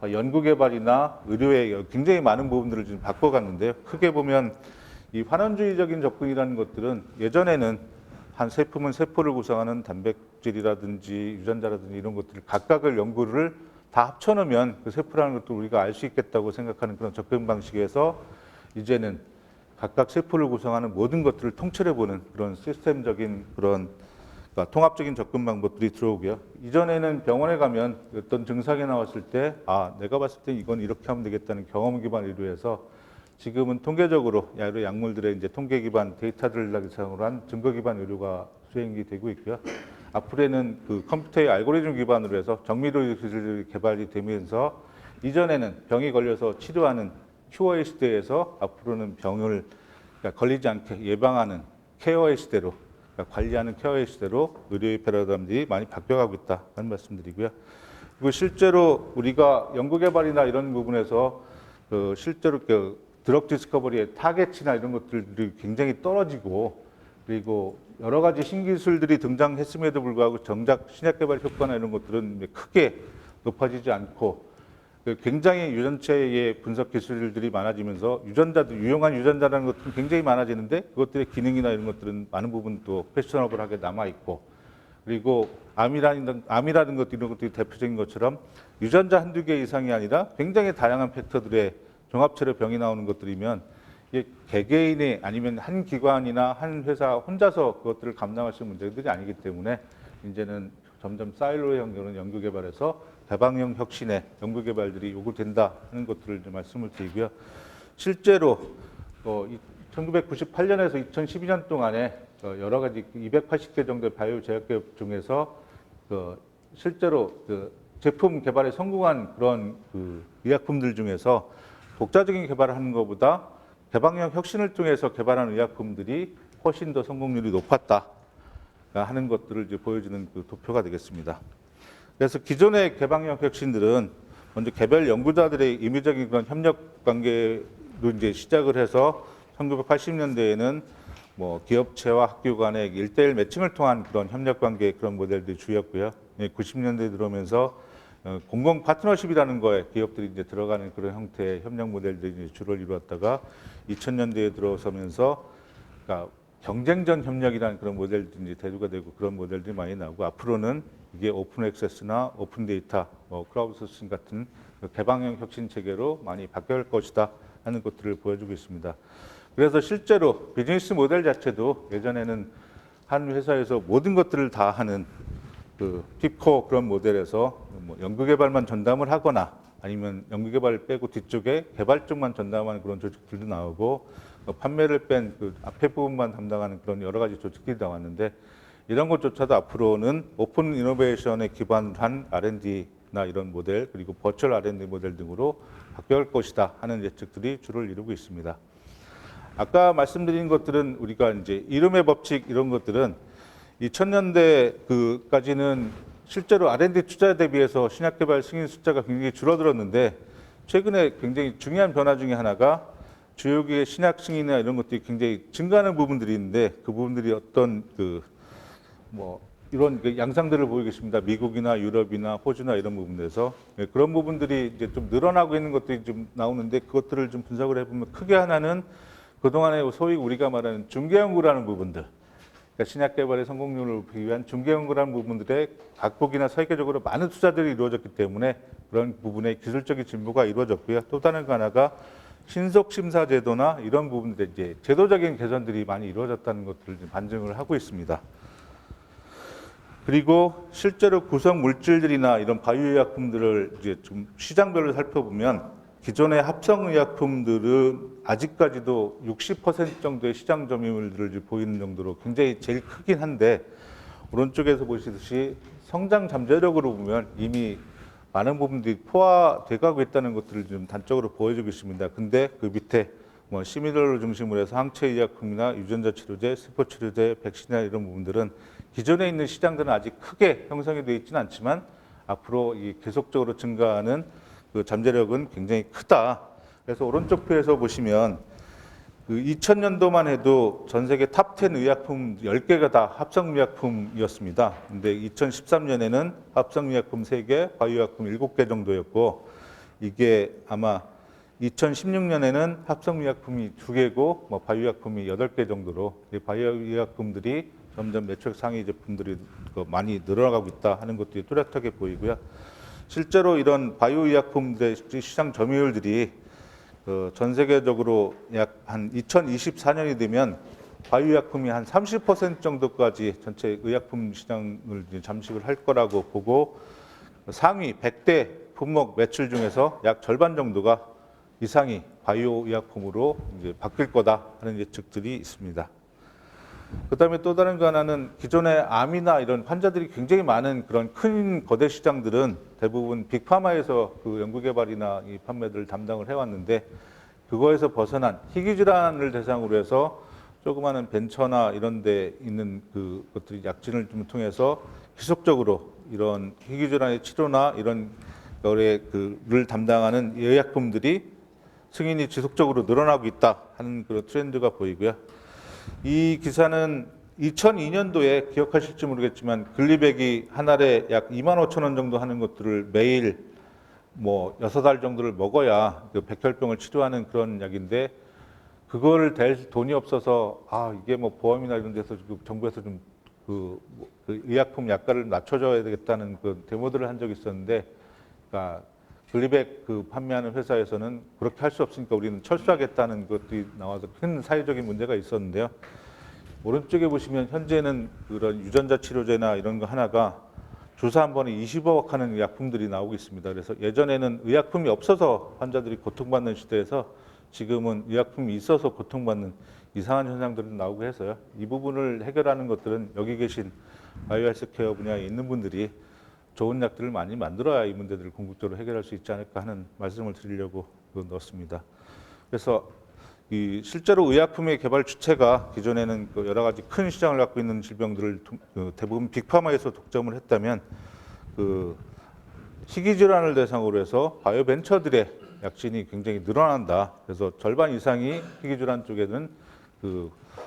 Speaker 1: 연구개발이나 의료의 굉장히 많은 부분들을 좀 바꿔갔는데요. 크게 보면 이 환원주의적인 접근이라는 것들은 예전에는 한 세포면 세포를 구성하는 단백질이라든지 유전자라든지 이런 것들을 각각을 연구를 다 합쳐놓으면 그 세포라는 것도 우리가 알 수 있겠다고 생각하는 그런 접근 방식에서 이제는 각각 세포를 구성하는 모든 것들을 통째로보는 그런 시스템적인 그런 그러니까 통합적인 접근 방법들이 들어오고요. 이전에는 병원에 가면 어떤 증상이 나왔을 때 내가 봤을 때 이건 이렇게 하면 되겠다는 경험 기반 의료에서 지금은 통계적으로 여러 약물들의 이제 통계 기반 데이터들을 기반으로 한 증거 기반 의료가 수행이 되고 있고요. 앞으로는 그 컴퓨터의 알고리즘 기반으로 해서 정밀의료 기술이 개발이 되면서 이전에는 병이 걸려서 치료하는 큐어의 시대에서 앞으로는 병을 그러니까 걸리지 않게 예방하는 케어의 시대로 그러니까 관리하는 케어의 시대로 의료의 패러다임들이 많이 바뀌어가고 있다는 말씀드리고요. 그리고 실제로 우리가 연구개발이나 이런 부분에서 실제로 드럭 디스커버리의 타겟이나 이런 것들이 굉장히 떨어지고 그리고 여러 가지 신기술들이 등장했음에도 불구하고 정작 신약 개발 효과나 이런 것들은 크게 높아지지 않고 굉장히 유전체의 분석 기술들이 많아지면서 유용한 유전자라는 것들은 굉장히 많아지는데 그것들의 기능이나 이런 것들은 많은 부분 또 퀘스처너블하게 남아있고 그리고 암이라는 것들 이런 것들이 대표적인 것처럼 유전자 한두 개 이상이 아니라 굉장히 다양한 팩터들의 종합체로 병이 나오는 것들이면 이게 개개인이 아니면 한 기관이나 한 회사 혼자서 그것들을 감당할 수 있는 문제들이 아니기 때문에 이제는 점점 사일로형 연구 개발에서 개방형 혁신의 연구 개발들이 요구된다 하는 것들을 좀 말씀을 드리고요. 실제로 1998년에서 2012년 동안에 여러 가지 280개 정도의 바이오 제약기업 중에서 실제로 제품 개발에 성공한 그런 의약품들 중에서 독자적인 개발을 하는 것보다 개방형 혁신을 통해서 개발한 의약품들이 훨씬 더 성공률이 높았다 하는 것들을 이제 보여주는 도표가 되겠습니다. 그래서 기존의 개방형 혁신들은 먼저 개별 연구자들의 임의적인 그런 협력 관계로 이제 시작을 해서 1980년대에는 뭐 기업체와 학교 간의 1대1 매칭을 통한 그런 협력 관계 그런 모델들이 주였고요. 90년대에 들어오면서 공공 파트너십이라는 거에 기업들이 이제 들어가는 그런 형태의 협력 모델들이 주를 이루었다가 2000년대에 들어서면서 그러니까 경쟁전 협력이라는 그런 모델들이 이제 대두가 되고 그런 모델들이 많이 나오고 앞으로는 이게 오픈 액세스나 오픈 데이터, 클라우드 소싱 같은 개방형 혁신 체계로 많이 바뀔 것이다 하는 것들을 보여주고 있습니다. 그래서 실제로 비즈니스 모델 자체도 예전에는 한 회사에서 모든 것들을 다 하는 팁코 그런 모델에서 뭐 연구개발만 전담을 하거나 아니면 연구개발을 빼고 뒤쪽에 개발 쪽만 전담하는 그런 조직들도 나오고 판매를 뺀 앞에 부분만 담당하는 그런 여러 가지 조직들이 나왔는데 이런 것조차도 앞으로는 오픈 이노베이션에 기반한 R&D R&D나 이런 모델 그리고 버추얼 R&D 모델 등으로 바뀌어갈 것이다 하는 예측들이 주를 이루고 있습니다. 아까 말씀드린 것들은 우리가 이제 이름의 법칙 이런 것들은 2000년대까지는 실제로 R&D 투자에 대비해서 신약 개발 승인 숫자가 굉장히 줄어들었는데 최근에 굉장히 중요한 변화 중에 하나가 주요기의 신약 승인이나 이런 것들이 굉장히 증가하는 부분들이 있는데 그 부분들이 어떤 이런 양상들을 보이고 있습니다. 미국이나 유럽이나 호주나 이런 부분에서 그런 부분들이 이제 좀 늘어나고 있는 것들이 좀 나오는데 그것들을 좀 분석을 해보면 크게 하나는 그동안에 소위 우리가 말하는 중개연구라는 부분들, 그러니까 신약 개발의 성공률을 높이기 위한 중개연구라는 부분들에 각국이나 세계적으로 많은 투자들이 이루어졌기 때문에 그런 부분에 기술적인 진보가 이루어졌고요. 또 다른 하나가 신속 심사 제도나 이런 부분들에 이제 제도적인 개선들이 많이 이루어졌다는 것들을 반증을 하고 있습니다. 그리고 실제로 구성 물질들이나 이런 바이오의약품들을 이제 좀 시장별로 살펴보면 기존의 합성의약품들은 아직까지도 60% 정도의 시장 점유율을 보이는 정도로 굉장히 제일 크긴 한데 오른쪽에서 보시듯이 성장 잠재력으로 보면 이미 많은 부분들이 포화돼 가고 있다는 것들을 좀 단적으로 보여주고 있습니다. 근데 그 밑에 시밀러를 중심으로 해서 항체의약품이나 유전자 치료제, 세포 치료제, 백신이나 이런 부분들은 기존에 있는 시장들은 아직 크게 형성이 되어 있지는 않지만 앞으로 계속적으로 증가하는 그 잠재력은 굉장히 크다. 그래서 오른쪽 표에서 보시면 그 2000년도만 해도 전 세계 탑10 의약품 10개가 다 합성의약품이었습니다. 근데 2013년에는 합성의약품 3개, 바이오의약품 7개 정도였고 이게 아마 2016년에는 합성의약품이 2개고 바이오의약품이 8개 정도로 바이오의약품들이 점점 매출 상위 제품들이 많이 늘어나고 있다 하는 것들이 뚜렷하게 보이고요. 실제로 이런 바이오의약품들의 시장 점유율들이 전 세계적으로 약 한 2024년이 되면 바이오의약품이 한 30% 정도까지 전체 의약품 시장을 잠식을 할 거라고 보고 상위 100대 품목 매출 중에서 약 절반 정도가 이상이 바이오의약품으로 이제 바뀔 거다 하는 예측들이 있습니다. 그다음에 또 다른 거 하나는 기존의 암이나 이런 환자들이 굉장히 많은 그런 큰 거대 시장들은 대부분 빅파마에서 그 연구개발이나 이 판매들을 담당을 해왔는데 그거에서 벗어난 희귀질환을 대상으로 해서 조그마한 벤처나 이런 데 있는 그것들이 약진을 좀 통해서 지속적으로 이런 희귀질환의 치료나 이런 거를 담당하는 의약품들이 승인이 지속적으로 늘어나고 있다 하는 그런 트렌드가 보이고요. 이 기사는 2002년도에 기억하실지 모르겠지만 글리백이 한 알에 약 25,000원 정도 하는 것들을 매일 6알 정도를 먹어야 그 백혈병을 치료하는 그런 약인데 그걸 댈 돈이 없어서 이게 보험이나 이런 데서 정부에서 좀 그 의약품 약가를 낮춰줘야 되겠다는 그 데모들을 한 적이 있었는데 그러니까 글리백 판매하는 회사에서는 그렇게 할 수 없으니까 우리는 철수하겠다는 것들이 나와서 큰 사회적인 문제가 있었는데요. 오른쪽에 보시면 현재는 그런 유전자 치료제나 이런 거 하나가 주사 한 번에 20억 하는 약품들이 나오고 있습니다. 그래서 예전에는 의약품이 없어서 환자들이 고통받는 시대에서 지금은 의약품이 있어서 고통받는 이상한 현상들이 나오고 해서요. 이 부분을 해결하는 것들은 여기 계신 바이오 헬스케어 분야에 있는 분들이 좋은 약들을 많이 만들어야 이 문제들을 궁극적으로 해결할 수 있지 않을까 하는 말씀을 드리려고 넣었습니다. 그래서 실제로 의약품의 개발 주체가 기존에는 여러 가지 큰 시장을 갖고 있는 질병들을 대부분 빅파마에서 독점을 했다면 희귀질환을 대상으로 해서 바이오 벤처들의 약진이 굉장히 늘어난다. 그래서 절반 이상이 희귀질환 쪽에는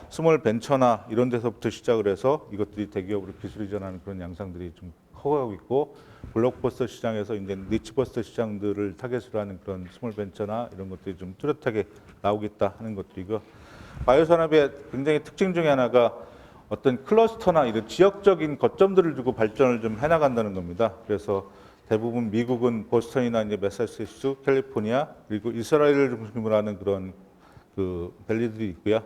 Speaker 1: 스몰 벤처나 이런 데서부터 시작을 해서 이것들이 대기업으로 기술 이전하는 그런 양상들이 좀 커가고 있고 블록버스터 시장에서 이제 니치버스터 시장들을 타겟으로 하는 그런 스몰 벤처나 이런 것들이 좀 뚜렷하게 나오겠다 하는 것들이고 바이오 산업의 굉장히 특징 중에 하나가 어떤 클러스터나 이런 지역적인 거점들을 두고 발전을 좀 해나간다는 겁니다. 그래서 대부분 미국은 보스턴이나 이제 매사추세츠, 캘리포니아 그리고 이스라엘을 중심으로 하는 그런 밸리들이 있고요.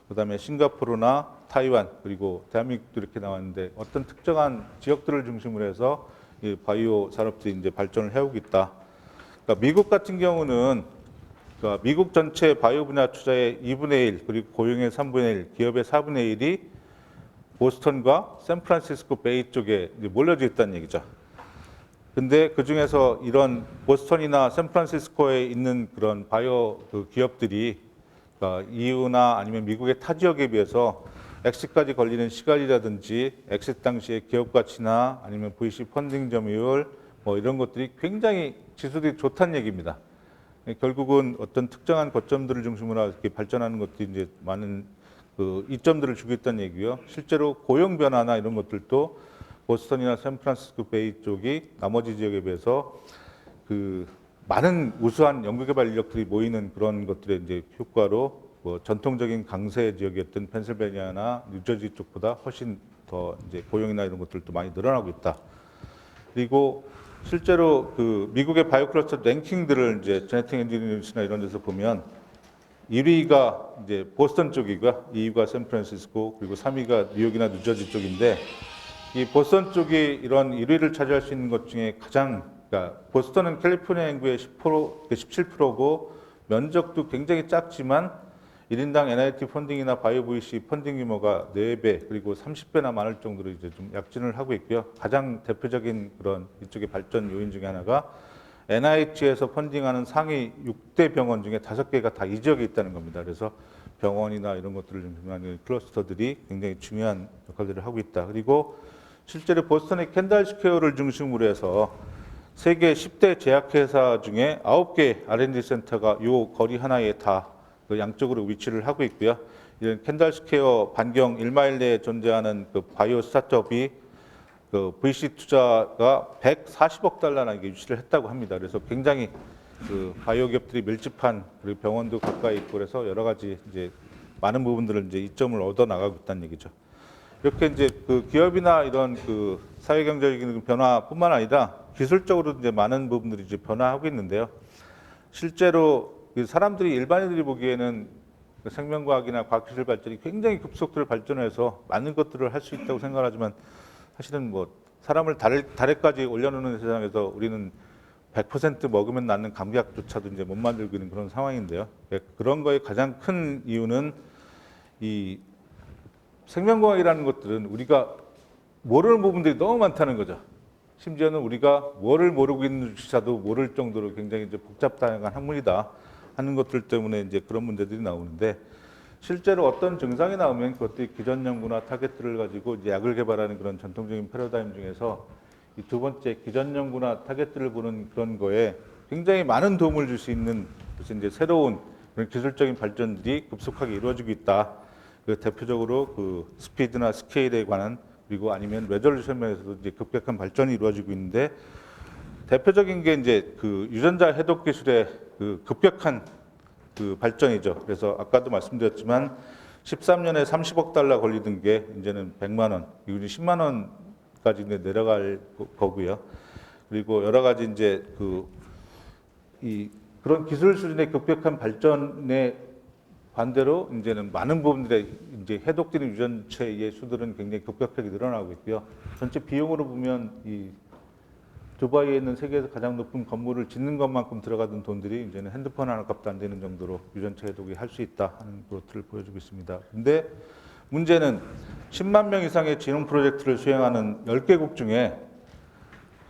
Speaker 1: 그다음에 싱가포르나 타이완 그리고 대한민국도 이렇게 나왔는데 어떤 특정한 지역들을 중심으로 해서 이 바이오 산업들이 이제 발전을 해오고 있다. 그러니까 미국 같은 경우는 미국 전체 바이오 분야 투자의 2분의 1 그리고 고용의 3분의 1, 기업의 4분의 1이 보스턴과 샌프란시스코 베이 쪽에 몰려져 있다는 얘기죠. 근데 그 중에서 이런 보스턴이나 샌프란시스코에 있는 그런 바이오 그 기업들이 그러니까 EU나 아니면 미국의 타 지역에 비해서 엑시까지 걸리는 시간이라든지 엑시 당시의 기업 가치나 아니면 VC 펀딩 점유율 뭐 이런 것들이 굉장히 지수들이 좋다는 얘기입니다. 결국은 어떤 특정한 거점들을 중심으로 이렇게 발전하는 것들이 이제 많은 그 이점들을 주고 있다는 얘기고요. 실제로 고용 변화나 이런 것들도 보스턴이나 샌프란시스코 베이 쪽이 나머지 지역에 비해서 그 많은 우수한 연구개발 인력들이 모이는 그런 것들의 이제 효과로 뭐 전통적인 강세 지역이었던 펜실베니아나 뉴저지 쪽보다 훨씬 더 이제 고용이나 이런 것들도 많이 늘어나고 있다. 그리고 실제로 그 미국의 바이오 클러스터 랭킹들을 이제 제네틱 엔지니어링이나 이런 데서 보면 1위가 이제 보스턴 쪽이고요. 2위가 샌프란시스코, 그리고 3위가 뉴욕이나 뉴저지 쪽인데 이 보스턴 쪽이 이런 1위를 차지할 수 있는 것 중에 가장 그러니까 보스턴은 캘리포니아 인구의 10%, 17%고 면적도 굉장히 작지만 1인당 NIT 펀딩이나 바이오 VC 펀딩 규모가 4배 그리고 30배나 많을 정도로 이제 좀 약진을 하고 있고요. 가장 대표적인 그런 이쪽의 발전 요인 중에 하나가 NIH에서 펀딩하는 상위 6대 병원 중에 5개가 다 이 지역에 있다는 겁니다. 그래서 병원이나 이런 것들을 중심하는 클러스터들이 굉장히 중요한 역할들을 하고 있다. 그리고 실제로 보스턴의 캔달 스퀘어를 중심으로 해서 세계 10대 제약회사 중에 9개 R&D 센터가 이 거리 하나에 다 그 양쪽으로 위치를 하고 있고요. 이런 캔달 스퀘어 반경 1마일 내에 존재하는 그 바이오 스타트업이 그 VC 투자가 140억 달러나 이게 유치를 했다고 합니다. 그래서 굉장히 그 바이오 기업들이 밀집한 그리고 병원도 가까이 있고 그래서 여러 가지 이제 많은 부분들을 이제 이점을 얻어 나가고 있다는 얘기죠. 이렇게 이제 그 기업이나 이런 그 사회 경제적인 변화뿐만 아니라 기술적으로 이제 많은 부분들이 이제 변화하고 있는데요. 실제로 그 사람들이 일반인들이 보기에는 그 생명과학이나 과학기술 발전이 굉장히 급속도로 발전해서 많은 것들을 할 수 있다고 생각하지만 사실은 뭐 사람을 달에까지 올려놓는 세상에서 우리는 100% 먹으면 낫는 감기약조차도 이제 못 만들고 있는 그런 상황인데요. 그런 거의 가장 큰 이유는 이 생명과학이라는 것들은 우리가 모르는 부분들이 너무 많다는 거죠. 심지어는 우리가 뭐를 모르고 있는지조차도 모를 정도로 굉장히 이제 복잡다양한 학문이다 하는 것들 때문에 이제 그런 문제들이 나오는데 실제로 어떤 증상이 나오면 그것들이 기존 연구나 타겟들을 가지고 이제 약을 개발하는 그런 전통적인 패러다임 중에서 이 두 번째 기존 연구나 타겟들을 보는 그런 거에 굉장히 많은 도움을 줄 수 있는 그래서 이제 새로운 그런 기술적인 발전들이 급속하게 이루어지고 있다. 그 대표적으로 그 스피드나 스케일에 관한 그리고 아니면 레졸루션 면에서도 이제 급격한 발전이 이루어지고 있는데 대표적인 게 이제 그 유전자 해독 기술의 그 급격한 그 발전이죠. 그래서 아까도 말씀드렸지만 13년에 30억 달러 걸리던 게 이제는 100만 원, 이제 10만 원까지 이제 내려갈 거고요. 그리고 여러 가지 이제 그런 기술 수준의 급격한 발전에 반대로 이제는 많은 부분들의 이제 해독되는 유전체의 수들은 굉장히 급격하게 늘어나고 있고요. 전체 비용으로 보면 이 두바이에 있는 세계에서 가장 높은 건물을 짓는 것만큼 들어가던 돈들이 이제는 핸드폰 하나 값도 안 되는 정도로 유전체 해독이 할 수 있다 하는 것들을 보여주고 있습니다. 근데 문제는 10만 명 이상의 지능 프로젝트를 수행하는 10개국 중에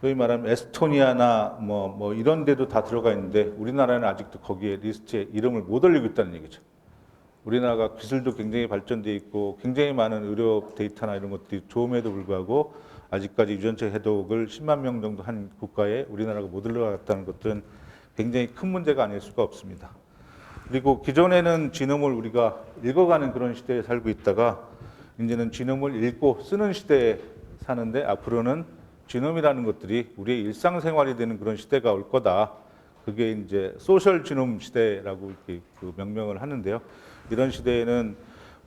Speaker 1: 소위 말하면 에스토니아나 뭐 이런 데도 다 들어가 있는데 우리나라는 아직도 거기에 리스트에 이름을 못 올리고 있다는 얘기죠. 우리나라가 기술도 굉장히 발전돼 있고 굉장히 많은 의료 데이터나 이런 것들이 좋음에도 불구하고 아직까지 유전체 해독을 10만 명 정도 한 국가에 우리나라가 못 올라갔다는 것들은 굉장히 큰 문제가 아닐 수가 없습니다. 그리고 기존에는 지놈을 우리가 읽어가는 그런 시대에 살고 있다가 이제는 지놈을 읽고 쓰는 시대에 사는데 앞으로는 지놈이라는 것들이 우리의 일상생활이 되는 그런 시대가 올 거다. 그게 이제 소셜 지놈 시대라고 이렇게 그 명명을 하는데요. 이런 시대에는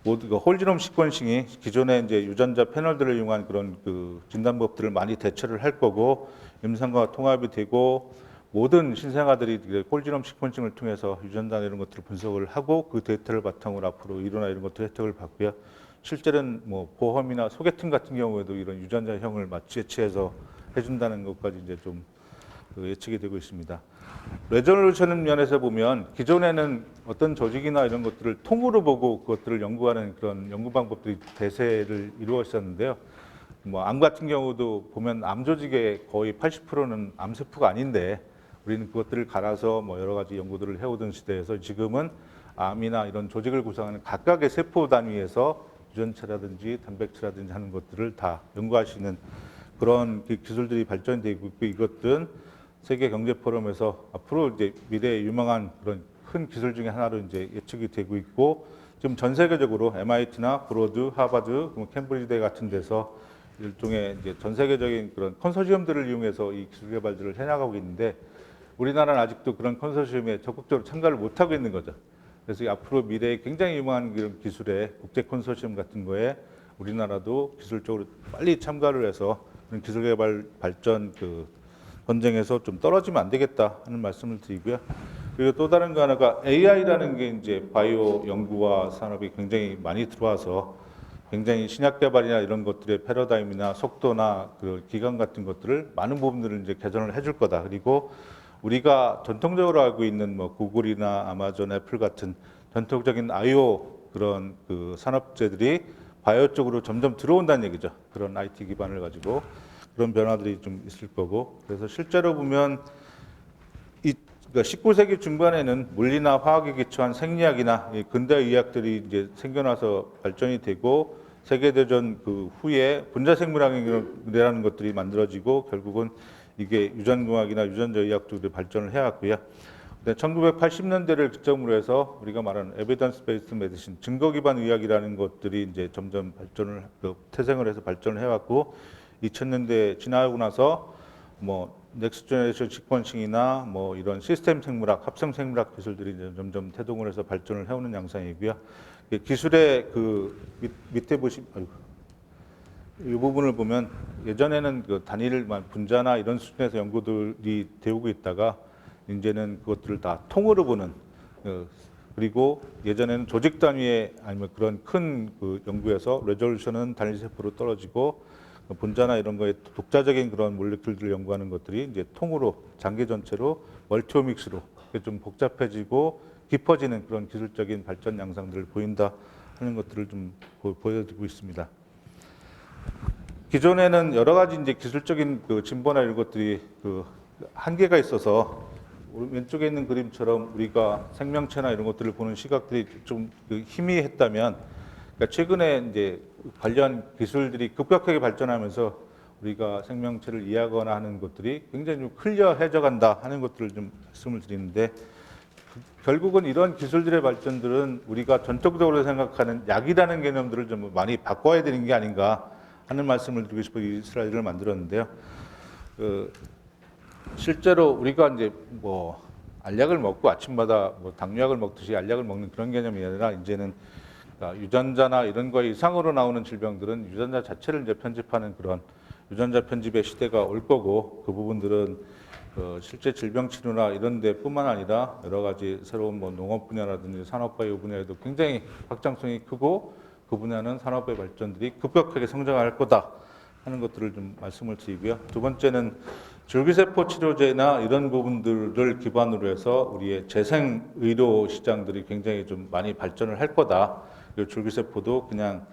Speaker 1: 모두 홀지놈 시퀀싱이 기존의 이제 유전자 패널들을 이용한 그런 그 진단법들을 많이 대체를 할 거고 임상과 통합이 되고 모든 신생아들이 홀지놈 시퀀싱을 통해서 유전자 이런 것들을 분석을 하고 그 데이터를 바탕으로 앞으로 이론이나 이런 것들 혜택을 받고요. 실제로는 뭐 보험이나 소개팅 같은 경우에도 이런 유전자형을 예치해서 해준다는 것까지 이제 좀 예측이 되고 있습니다. 레졸루션 면에서 보면 기존에는 어떤 조직이나 이런 것들을 통으로 보고 그것들을 연구하는 그런 연구 방법들이 대세를 이루어 있었는데요. 뭐 암 같은 경우도 보면 암 조직의 거의 80%는 암세포가 아닌데 우리는 그것들을 갈아서 뭐 여러 가지 연구들을 해오던 시대에서 지금은 암이나 이런 조직을 구성하는 각각의 세포 단위에서 유전체라든지 단백질이라든지 하는 것들을 다 연구하시는 그런 기술들이 발전되고 있고, 이것들은 세계 경제 포럼에서 앞으로 이제 미래의 유망한 그런 큰 기술 중에 하나로 이제 예측이 되고 있고, 지금 전 세계적으로 MIT나 브로드, 하버드, 캠브리지 같은 데서 일종의 이제 전 세계적인 그런 컨소시엄들을 이용해서 이 기술 개발들을 해나가고 있는데, 우리나라는 아직도 그런 컨소시엄에 적극적으로 참가를 못 하고 있는 거죠. 그래서 앞으로 미래에 굉장히 유망한 그런 기술의 국제 컨소시엄 같은 거에 우리나라도 기술적으로 빨리 참가를 해서 그런 기술 개발 발전 그 전쟁에서 좀 떨어지면 안 되겠다 하는 말씀을 드리고요. 그리고 또 다른 거 하나가 AI라는 게 이제 바이오 연구와 산업이 굉장히 많이 들어와서 굉장히 신약 개발이나 이런 것들의 패러다임이나 속도나 그 기간 같은 것들을 많은 부분들을 이제 개선을 해줄 거다. 그리고 우리가 전통적으로 알고 있는 뭐 구글이나 아마존, 애플 같은 전통적인 IO 그런 그 산업체들이 바이오 쪽으로 점점 들어온다는 얘기죠. 그런 IT 기반을 가지고 그런 변화들이 좀 있을 거고, 그래서 실제로 보면 그러니까 19세기 중반에는 물리나 화학에 기초한 생리학이나 근대 의학들이 이제 생겨나서 발전이 되고, 세계대전 그 후에 분자생물학이라는 것들이 만들어지고 결국은 이게 유전공학이나 유전자 의학 쪽으로 발전을 해왔고요. 1980년대를 기점으로 해서 우리가 말하는 에비던스 베이스드 메디신, 증거 기반 의학이라는 것들이 이제 점점 발전을 태생을 해서 발전을 해왔고, 2000년대 지나고 나서 뭐 넥스트 제너레이션 시퀀싱이나 뭐 이런 시스템 생물학, 합성 생물학 기술들이 이제 점점 태동을 해서 발전을 해오는 양상이고요. 기술의 그 밑에 이 부분을 보면 예전에는 그 단일 분자나 이런 수준에서 연구들이 되고 있다가 이제는 그것들을 다 통으로 보는, 그리고 예전에는 조직 단위의 아니면 그런 큰 그 연구에서 레졸루션은 단일 세포로 떨어지고 분자나 이런 거에 독자적인 그런 몰레큘들을 연구하는 것들이 이제 통으로 장기 전체로 멀티오믹스로 좀 복잡해지고 깊어지는 그런 기술적인 발전 양상들을 보인다 하는 것들을 좀 보여드리고 있습니다. 기존에는 여러 가지 이제 기술적인 그 진보나 이런 것들이 그 한계가 있어서 왼쪽에 있는 그림처럼 우리가 생명체나 이런 것들을 보는 시각들이 좀 희미했다면, 그러니까 최근에 이제 관련 기술들이 급격하게 발전하면서 우리가 생명체를 이해하거나 하는 것들이 굉장히 좀 클리어해져 간다 하는 것들을 좀 말씀을 드리는데, 결국은 이런 기술들의 발전들은 우리가 전통적으로 생각하는 약이라는 개념들을 좀 많이 바꿔야 되는 게 아닌가 하는 말씀을 드리고 싶어 이 슬라이드를 만들었는데요. 실제로 우리가 이제 뭐 알약을 먹고 아침마다 뭐 당뇨약을 먹듯이 알약을 먹는 그런 개념이 아니라, 이제는 유전자나 이런 거에 이상으로 나오는 질병들은 유전자 자체를 이제 편집하는 그런 유전자 편집의 시대가 올 거고, 그 부분들은 실제 질병 치료나 이런 데뿐만 아니라 여러 가지 새로운 뭐 농업 분야라든지 산업바이오 분야에도 굉장히 확장성이 크고, 그 분야는 산업의 발전들이 급격하게 성장할 거다 하는 것들을 좀 말씀을 드리고요. 두 번째는 줄기세포 치료제나 이런 부분들을 기반으로 해서 우리의 재생 의료 시장들이 굉장히 좀 많이 발전을 할 거다. 그리고 줄기세포도 그냥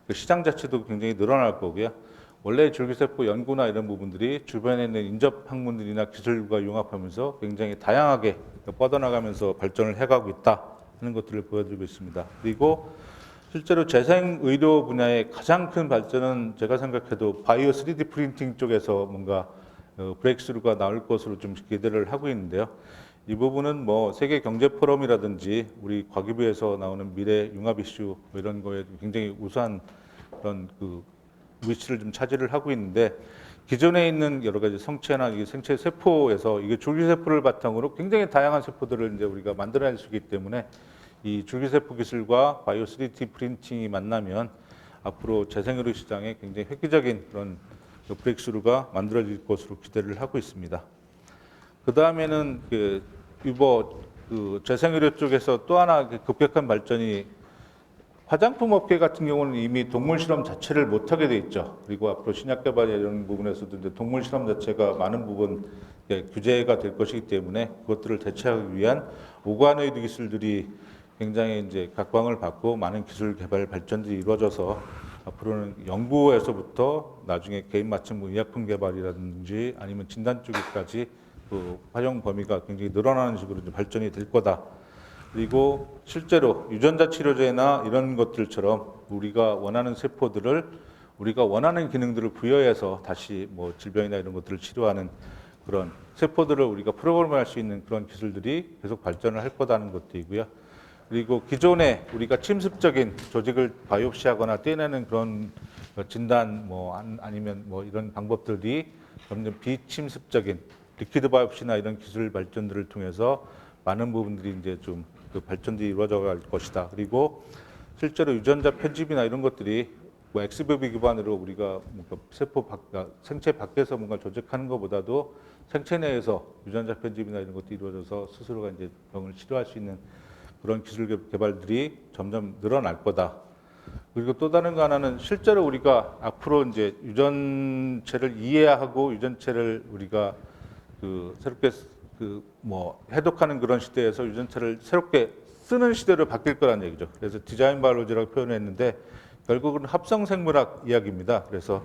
Speaker 1: 그 시장 자체도 굉장히 늘어날 거고요. 원래 줄기세포 연구나 이런 부분들이 주변에 있는 인접 학문들이나 기술과 융합하면서 굉장히 다양하게 뻗어나가면서 발전을 해가고 있다 하는 것들을 보여드리고 있습니다. 그리고 실제로 재생의료 분야의 가장 큰 발전은 제가 생각해도 바이오 3D 프린팅 쪽에서 뭔가 브레이크스루가 나올 것으로 좀 기대를 하고 있는데요. 이 부분은 뭐 세계 경제 포럼이라든지 우리 과기부에서 나오는 미래 융합 이슈 이런 거에 굉장히 우수한 그런 그 위치를 좀 차지를 하고 있는데, 기존에 있는 여러 가지 성체나 이 생체 세포에서 이게 줄기세포를 바탕으로 굉장히 다양한 세포들을 이제 우리가 만들어낼 수 있기 때문에, 이 줄기세포 기술과 바이오 3D 프린팅이 만나면 앞으로 재생의료 시장에 굉장히 획기적인 그런 브레이크스루가 만들어질 것으로 기대를 하고 있습니다. 그 다음에는 그 재생의료 쪽에서 또 하나 급격한 발전이, 화장품 업계 같은 경우는 이미 동물 실험 자체를 못하게 돼 있죠. 그리고 앞으로 신약 개발 이런 부분에서도 이제 동물 실험 자체가 많은 부분 규제가 될 것이기 때문에 그것들을 대체하기 위한 오가노이드 기술들이 굉장히 이제 각광을 받고 많은 기술 개발 발전들이 이루어져서 앞으로는 연구에서부터 나중에 개인 맞춤 의약품 개발이라든지 아니면 진단 쪽에까지 그 활용 범위가 굉장히 늘어나는 식으로 좀 발전이 될 거다. 그리고 실제로 유전자 치료제나 이런 것들처럼 우리가 원하는 세포들을 우리가 원하는 기능들을 부여해서 다시 뭐 질병이나 이런 것들을 치료하는 그런 세포들을 우리가 프로그램할 수 있는 그런 기술들이 계속 발전을 할 거다는 것도이고요. 그리고 기존에 우리가 침습적인 조직을 바이옵시하거나 떼내는 그런 진단 아니면 뭐 이런 방법들이 점점 비침습적인 리퀴드 바이옵시나 이런 기술 발전들을 통해서 많은 부분들이 이제 좀 그 발전들이 이루어져 갈 것이다. 그리고 실제로 유전자 편집이나 이런 것들이 뭐 엑스비비 기반으로 우리가 뭔가 생체 밖에서 뭔가 조직하는 것보다도 생체 내에서 유전자 편집이나 이런 것들이 이루어져서 스스로가 이제 병을 치료할 수 있는 그런 기술 개발들이 점점 늘어날 거다. 그리고 또 다른 거 하나는 실제로 우리가 앞으로 이제 유전체를 이해하고 유전체를 우리가 그 새롭게 해독하는 그런 시대에서 유전체를 새롭게 쓰는 시대로 바뀔 거라는 얘기죠. 그래서 디자인 바이올로지라고 표현했는데 결국은 합성 생물학 이야기입니다. 그래서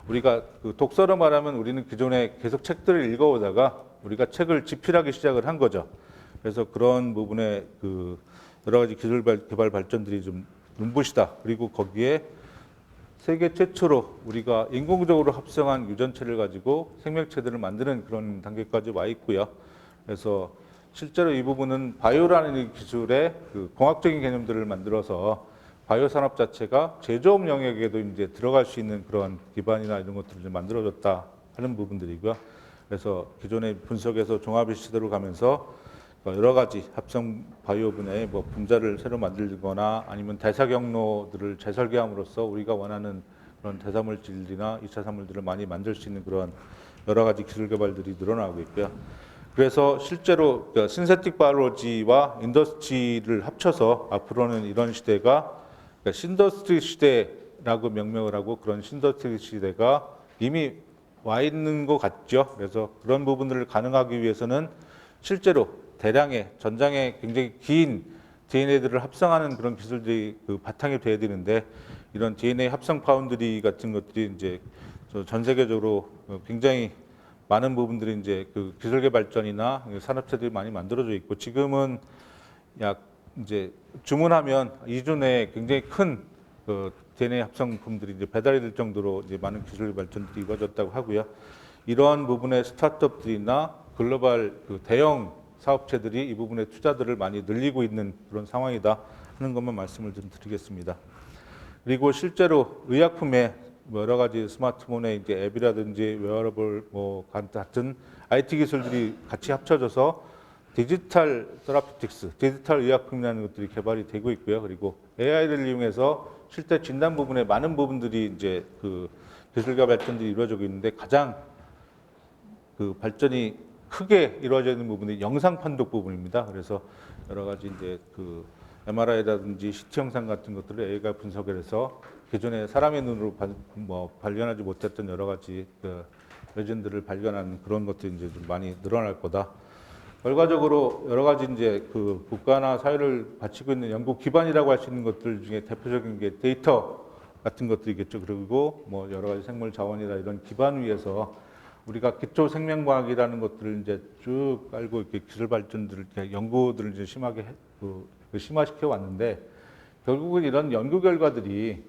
Speaker 1: 우리가 그 독서로 말하면 우리는 기존에 계속 책들을 읽어오다가 우리가 책을 집필하기 시작을 한 거죠. 그래서 그런 부분에 그 여러 가지 기술 개발 발전들이 좀 눈부시다. 그리고 거기에 세계 최초로 우리가 인공적으로 합성한 유전체를 가지고 생명체들을 만드는 그런 단계까지 와 있고요. 그래서 실제로 이 부분은 바이오라는 기술의 그 공학적인 개념들을 만들어서 바이오 산업 자체가 제조업 영역에도 이제 들어갈 수 있는 그런 기반이나 이런 것들을 좀 만들어줬다 하는 부분들이고요. 그래서 기존의 분석에서 종합의 시대로 가면서 여러 가지 합성 바이오 분야의 뭐 분자를 새로 만들거나 아니면 대사 경로들을 재설계함으로써 우리가 원하는 그런 대사물질이나 2차 산물들을 많이 만들 수 있는 그런 여러 가지 기술 개발들이 늘어나고 있고요. 그래서 실제로 신세틱 바이올로지와 인더스트리를 합쳐서 앞으로는 이런 시대가 신더스트리 시대라고 명명을 하고 그런 신더스트리 시대가 이미 와 있는 것 같죠. 그래서 그런 부분들을 가능하기 위해서는 실제로 대량의 전장에 굉장히 긴 DNA들을 합성하는 그런 기술들이 그 바탕이 돼야 되는데 이런 DNA 합성 파운드리 같은 것들이 이제 전 세계적으로 굉장히 많은 부분들이 이제 그 기술계 발전이나 산업체들이 많이 만들어져 있고 지금은 약 이제 주문하면 2주 내에 굉장히 큰 그 DNA 합성품들이 이제 배달이 될 정도로 이제 많은 기술 발전들이 이루어졌다고 하고요. 이러한 부분의 스타트업들이나 글로벌 그 대형 사업체들이 이 부분에 투자들을 많이 늘리고 있는 그런 상황이다 하는 것만 말씀을 좀 드리겠습니다. 그리고 실제로 의약품에 여러 가지 스마트폰의 이제 앱이라든지 웨어러블 같은 IT 기술들이 같이 합쳐져서 디지털 세라피틱스, 디지털 의약품이라는 것들이 개발이 되고 있고요. 그리고 AI를 이용해서 실제 진단 부분에 많은 부분들이 이제 그 기술과 발전들이 이루어지고 있는데 가장 그 발전이 크게 이루어져 있는 부분이 영상 판독 부분입니다. 그래서 여러 가지 이제 그 MRI라든지 CT 영상 같은 것들을 AI가 분석을 해서 기존에 사람의 눈으로 발견하지 못했던 여러 가지 그 레전드를 발견하는 그런 것들이 이제 좀 많이 늘어날 거다. 결과적으로 여러 가지 이제 그 국가나 사회를 바치고 있는 연구 기반이라고 할 수 있는 것들 중에 대표적인 게 데이터 같은 것들이겠죠. 그리고 뭐 여러 가지 생물 자원이나 이런 기반 위에서 우리가 기초 생명과학이라는 것들을 이제 쭉 깔고 이렇게 기술 발전들을 연구들을 이제 심하게 심화시켜 왔는데 결국은 이런 연구 결과들이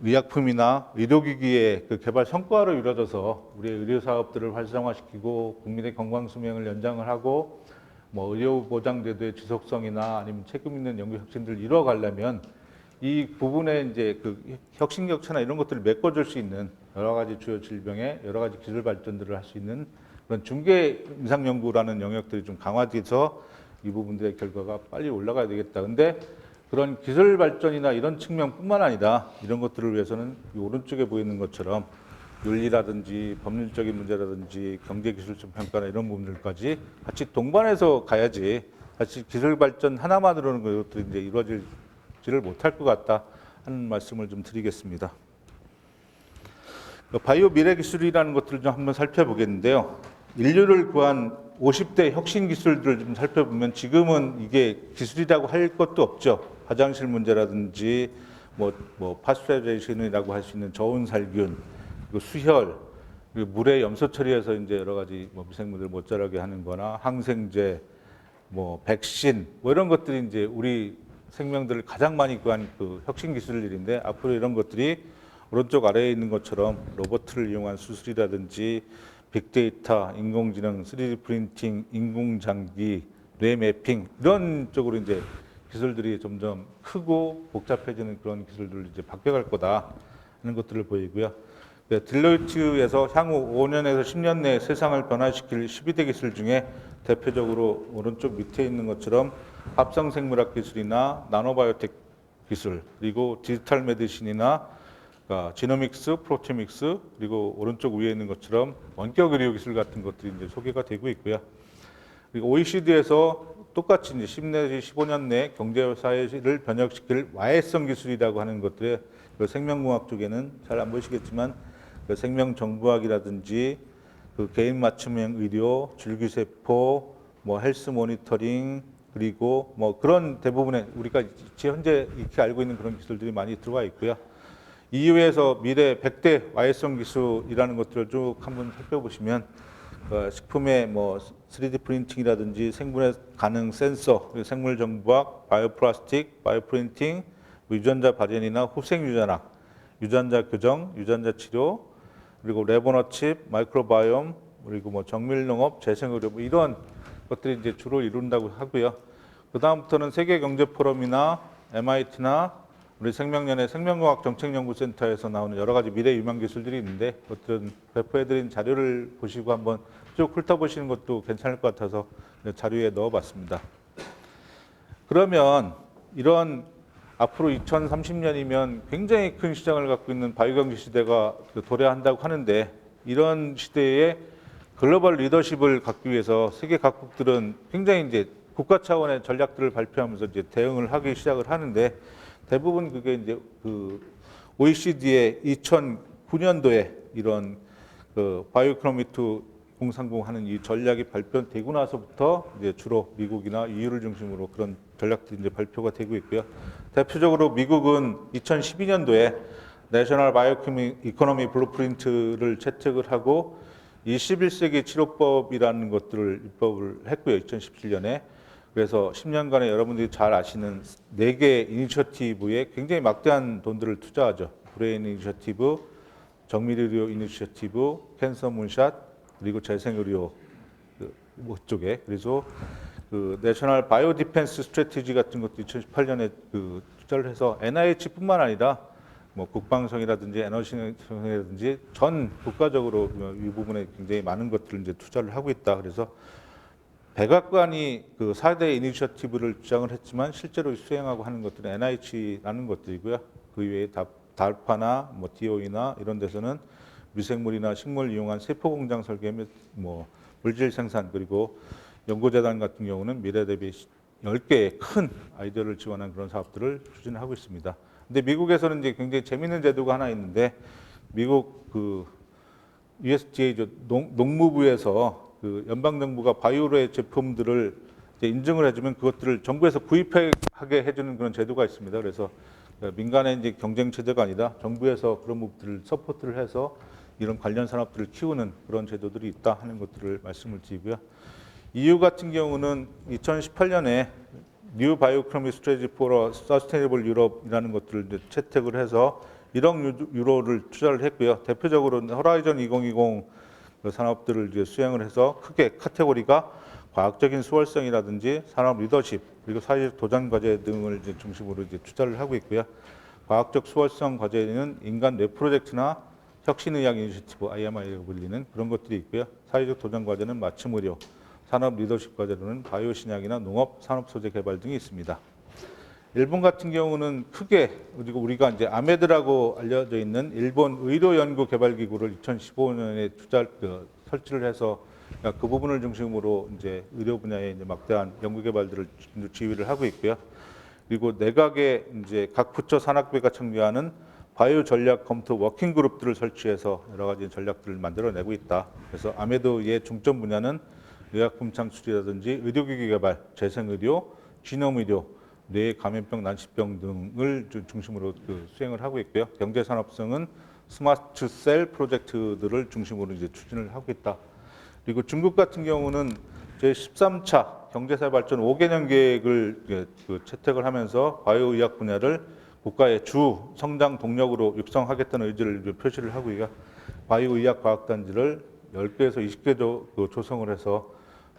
Speaker 1: 의약품이나 의료기기의 그 개발 성과로 이루어져서 우리의 의료 사업들을 활성화시키고 국민의 건강 수명을 연장을 하고 뭐 의료 보장 제도의 지속성이나 아니면 책임 있는 연구 혁신들을 이뤄가려면 이 부분에 이제 그 혁신 격차나 이런 것들을 메꿔줄 수 있는 여러 가지 주요 질병의 여러 가지 기술 발전들을 할 수 있는 그런 중개 임상 연구라는 영역들이 좀 강화돼서 이 부분들의 결과가 빨리 올라가야 되겠다. 근데 그런 기술 발전이나 이런 측면뿐만 아니라 이런 것들을 위해서는 이 오른쪽에 보이는 것처럼 윤리라든지 법률적인 문제라든지 경제기술적 평가나 이런 부분들까지 같이 동반해서 가야지 사실 기술 발전 하나만으로는 그것들이 이제 이루어지지를 못할 것 같다 하는 말씀을 좀 드리겠습니다. 바이오 미래 기술이라는 것들을 좀 한번 살펴보겠는데요. 인류를 구한 50대 혁신 기술들을 좀 살펴보면 지금은 이게 기술이라고 할 것도 없죠. 화장실 문제라든지 뭐 파스처라이제이션이라고 할 수 있는 저온 살균, 그리고 수혈, 그리고 물에 염소 처리해서 이제 여러 가지 뭐 미생물들 못 자라게 하는거나 항생제, 뭐 백신, 뭐 이런 것들이 이제 우리 생명들을 가장 많이 구한 그 혁신 기술들인데 앞으로 이런 것들이 오른쪽 아래에 있는 것처럼 로봇을 이용한 수술이라든지 빅데이터, 인공지능, 3D 프린팅, 인공장기, 뇌 매핑 이런 쪽으로 이제 기술들이 점점 크고 복잡해지는 그런 기술들로 이제 바뀌어갈 거다 하는 것들을 보이고요. 딜로이트에서 향후 5년에서 10년 내에 세상을 변화시킬 12대 기술 중에 대표적으로 오른쪽 밑에 있는 것처럼 합성 생물학 기술이나 나노바이오텍 기술, 그리고 디지털 메디신이나 그러니까 지노믹스, 프로테믹스, 그리고 오른쪽 위에 있는 것처럼 원격 의료 기술 같은 것들이 이제 소개가 되고 있고요. 그리고 OECD에서 똑같이 이제 10 내지 15년 내에 경제 사회를 변혁시킬 와해성 기술이라고 하는 것들의 그 생명공학 쪽에는 잘 안 보이시겠지만 그 생명정보학이라든지 그 개인 맞춤형 의료, 줄기세포, 뭐 헬스 모니터링, 그리고 뭐 그런 대부분의 우리가 현재 익히 알고 있는 그런 기술들이 많이 들어와 있고요. EU에서 미래 100대 와해성 기술이라는 것들을 쭉 한번 살펴보시면 식품의 뭐 3D 프린팅이라든지 생분해 가능 센서, 생물 정보학, 바이오플라스틱, 바이오프린팅, 유전자 발현이나 후생 유전학, 유전자 교정, 유전자 치료, 그리고 레버너칩, 마이크로바이옴, 그리고 뭐 정밀농업, 재생의료 뭐 이런 것들이 이제 주로 이룬다고 하고요. 그 다음부터는 세계경제포럼이나 MIT나 우리 생명연의 생명공학 정책연구센터에서 나오는 여러 가지 미래 유망 기술들이 있는데 그것들은 배포해드린 자료를 보시고 한번 쭉 훑어보시는 것도 괜찮을 것 같아서 자료에 넣어봤습니다. 그러면 이런 앞으로 2030년이면 굉장히 큰 시장을 갖고 있는 바이오경제 시대가 도래한다고 하는데 이런 시대에 글로벌 리더십을 갖기 위해서 세계 각국들은 굉장히 이제 국가 차원의 전략들을 발표하면서 이제 대응을 하기 시작을 하는데 대부분 그게 이제 그 OECD의 2009년도에 이런 그 바이오이코노미2 2030 하는 이 전략이 발표되고 나서부터 이제 주로 미국이나 EU를 중심으로 그런 전략들이 이제 발표가 되고 있고요. 대표적으로 미국은 2012년도에 내셔널 바이오이코노미 블루프린트를 채택을 하고 21세기 치료법이라는 것들을 입법을 했고요. 2017년에. 그래서 10년간에 여러분들이 잘 아시는 4개 이니셔티브에 굉장히 막대한 돈들을 투자하죠. 브레인 이니셔티브, 정밀의료 이니셔티브, 캔서 문샷, 그리고 재생의료 쪽에. 그래서 그 내셔널 바이오 디펜스 스트래티지 같은 것도 2018년에 그 투자를 해서 NIH뿐만 아니라 뭐 국방성이라든지 에너지성이라든지 전 국가적으로 이 부분에 굉장히 많은 것들을 이제 투자를 하고 있다. 그래서 백악관이 그 4대 이니셔티브를 주장을 했지만 실제로 수행하고 하는 것들은 NIH라는 것들이고요. 그 외에 달파나 뭐 DOE나 이런 데서는 미생물이나 식물 이용한 세포 공장 설계 및 뭐 물질 생산 그리고 연구재단 같은 경우는 미래 대비 10개의 큰 아이디어를 지원한 그런 사업들을 추진하고 있습니다. 근데 미국에서는 이제 굉장히 재미있는 제도가 하나 있는데 미국 그 USDA 농무부에서 그 연방정부가 바이오의 제품들을 이제 인증을 해주면 그것들을 정부에서 구입하게 해주는 그런 제도가 있습니다. 그래서 민간의 이제 경쟁 체제가 아니라 정부에서 그런 부분들을 서포트를 해서 이런 관련 산업들을 키우는 그런 제도들이 있다 하는 것들을 말씀을 드리고요. EU 같은 경우는 2018년에 뉴 바이오이코노미 스트래티지 포러 서스테이너블 유럽이라는 것들을 이제 채택을 해서 1억 유로를 투자를 했고요. 대표적으로는 호라이즌 2020 그 산업들을 이제 수행을 해서 크게 카테고리가 과학적인 수월성이라든지 산업 리더십 그리고 사회적 도전 과제 등을 이제 중심으로 이제 투자를 하고 있고요. 과학적 수월성 과제는 인간 뇌 프로젝트나 혁신의학 이니셔티브 IMI라고 불리는 그런 것들이 있고요. 사회적 도전 과제는 맞춤 의료, 산업 리더십 과제로는 바이오 신약이나 농업, 산업 소재 개발 등이 있습니다. 일본 같은 경우는 크게 그리고 우리가 이제 아메드라고 알려져 있는 일본 의료연구개발기구를 2015년에 설치를 해서 그 부분을 중심으로 이제 의료 분야에 이제 막대한 연구개발들을 지휘를 하고 있고요. 그리고 내각의 이제 각 부처 산학부가 참여하는 바이오 전략 검토 워킹 그룹들을 설치해서 여러 가지 전략들을 만들어내고 있다. 그래서 아메드의 중점 분야는 의약품 창출이라든지 의료기기 개발, 재생의료, 지놈의료, 뇌 감염병, 난치병 등을 중심으로 수행을 하고 있고요. 경제산업성은 스마트 셀 프로젝트들을 중심으로 이제 추진을 하고 있다. 그리고 중국 같은 경우는 제13차 경제사회 발전 5개년 계획을 채택을 하면서 바이오의학 분야를 국가의 주 성장 동력으로 육성하겠다는 의지를 표시를 하고요. 바이오의학 과학단지를 10개에서 20개 조성을 해서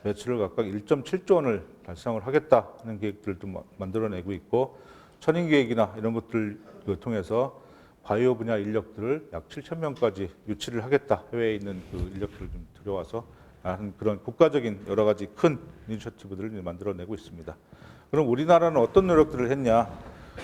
Speaker 1: 매출을 각각 1.7조 원을 달성을 하겠다는 계획들도 만들어내고 있고, 천인 계획이나 이런 것들을 통해서 바이오 분야 인력들을 약 7,000명까지 유치를 하겠다. 해외에 있는 인력들을 좀 들여와서 하는 그런 국가적인 여러 가지 큰 이니셔티브들을 만들어내고 있습니다. 그럼 우리나라는 어떤 노력들을 했냐?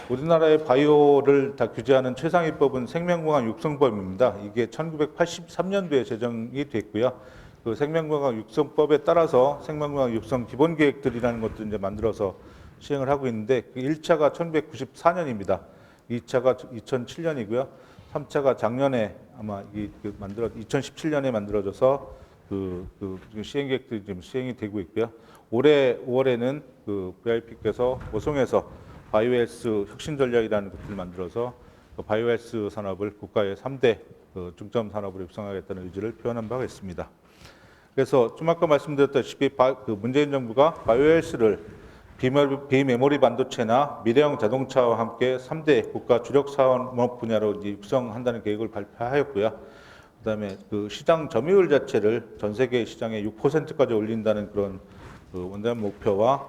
Speaker 1: 우리나라의 바이오를 다 규제하는 최상위법은 생명공학 육성법입니다. 이게 1983년도에 제정이 됐고요. 그 생명공학 육성법에 따라서 생명공학 육성 기본 계획들이라는 것도 이제 만들어서 시행을 하고 있는데, 그 1차가 1994년입니다. 2차가 2007년이고요. 3차가 작년에 아마 2017년에 만들어져서 시행 계획들이 지금 시행이 되고 있고요. 올해 5월에는 VIP께서 오송에서 바이오헬스 혁신 전략이라는 것을 만들어서 바이오헬스 산업을 국가의 3대 중점 산업으로 육성하겠다는 의지를 표현한 바가 있습니다. 그래서 좀 아까 말씀드렸다시피 문재인 정부가 바이오헬스를 비메모리 반도체나 미래형 자동차와 함께 3대 국가 주력 산업 분야로 육성한다는 계획을 발표하였고요. 그다음에 시장 점유율 자체를 전 세계 시장의 6%까지 올린다는 그런 원대한 목표와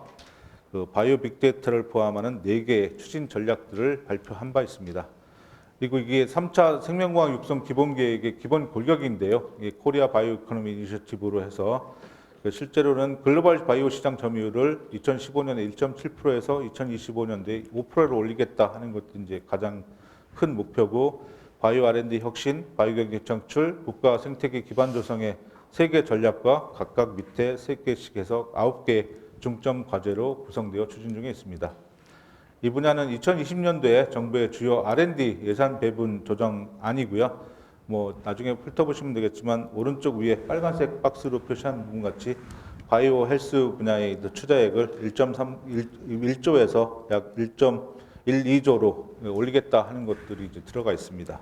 Speaker 1: 바이오 빅데이터를 포함하는 4개의 추진 전략들을 발표한 바 있습니다. 그리고 이게 3차 생명공학 육성 기본 계획의 기본 골격인데요. 이게 코리아 바이오 이코노미 이니셔티브로 해서 실제로는 글로벌 바이오 시장 점유율을 2015년에 1.7%에서 2025년도에 5%로 올리겠다 하는 것도 이제 가장 큰 목표고, 바이오 R&D 혁신, 바이오 경제 창출, 국가 생태계 기반 조성의 3개 전략과 각각 밑에 3개씩 해서 9개 중점 과제로 구성되어 추진 중에 있습니다. 이 분야는 2020년도에 정부의 주요 R&D 예산 배분 조정안이고요. 나중에 훑어보시면 되겠지만 오른쪽 위에 빨간색 박스로 표시한 부분 같이 바이오 헬스 분야의 투자액을 1.1조에서 약 1.12조로 올리겠다 하는 것들이 이제 들어가 있습니다.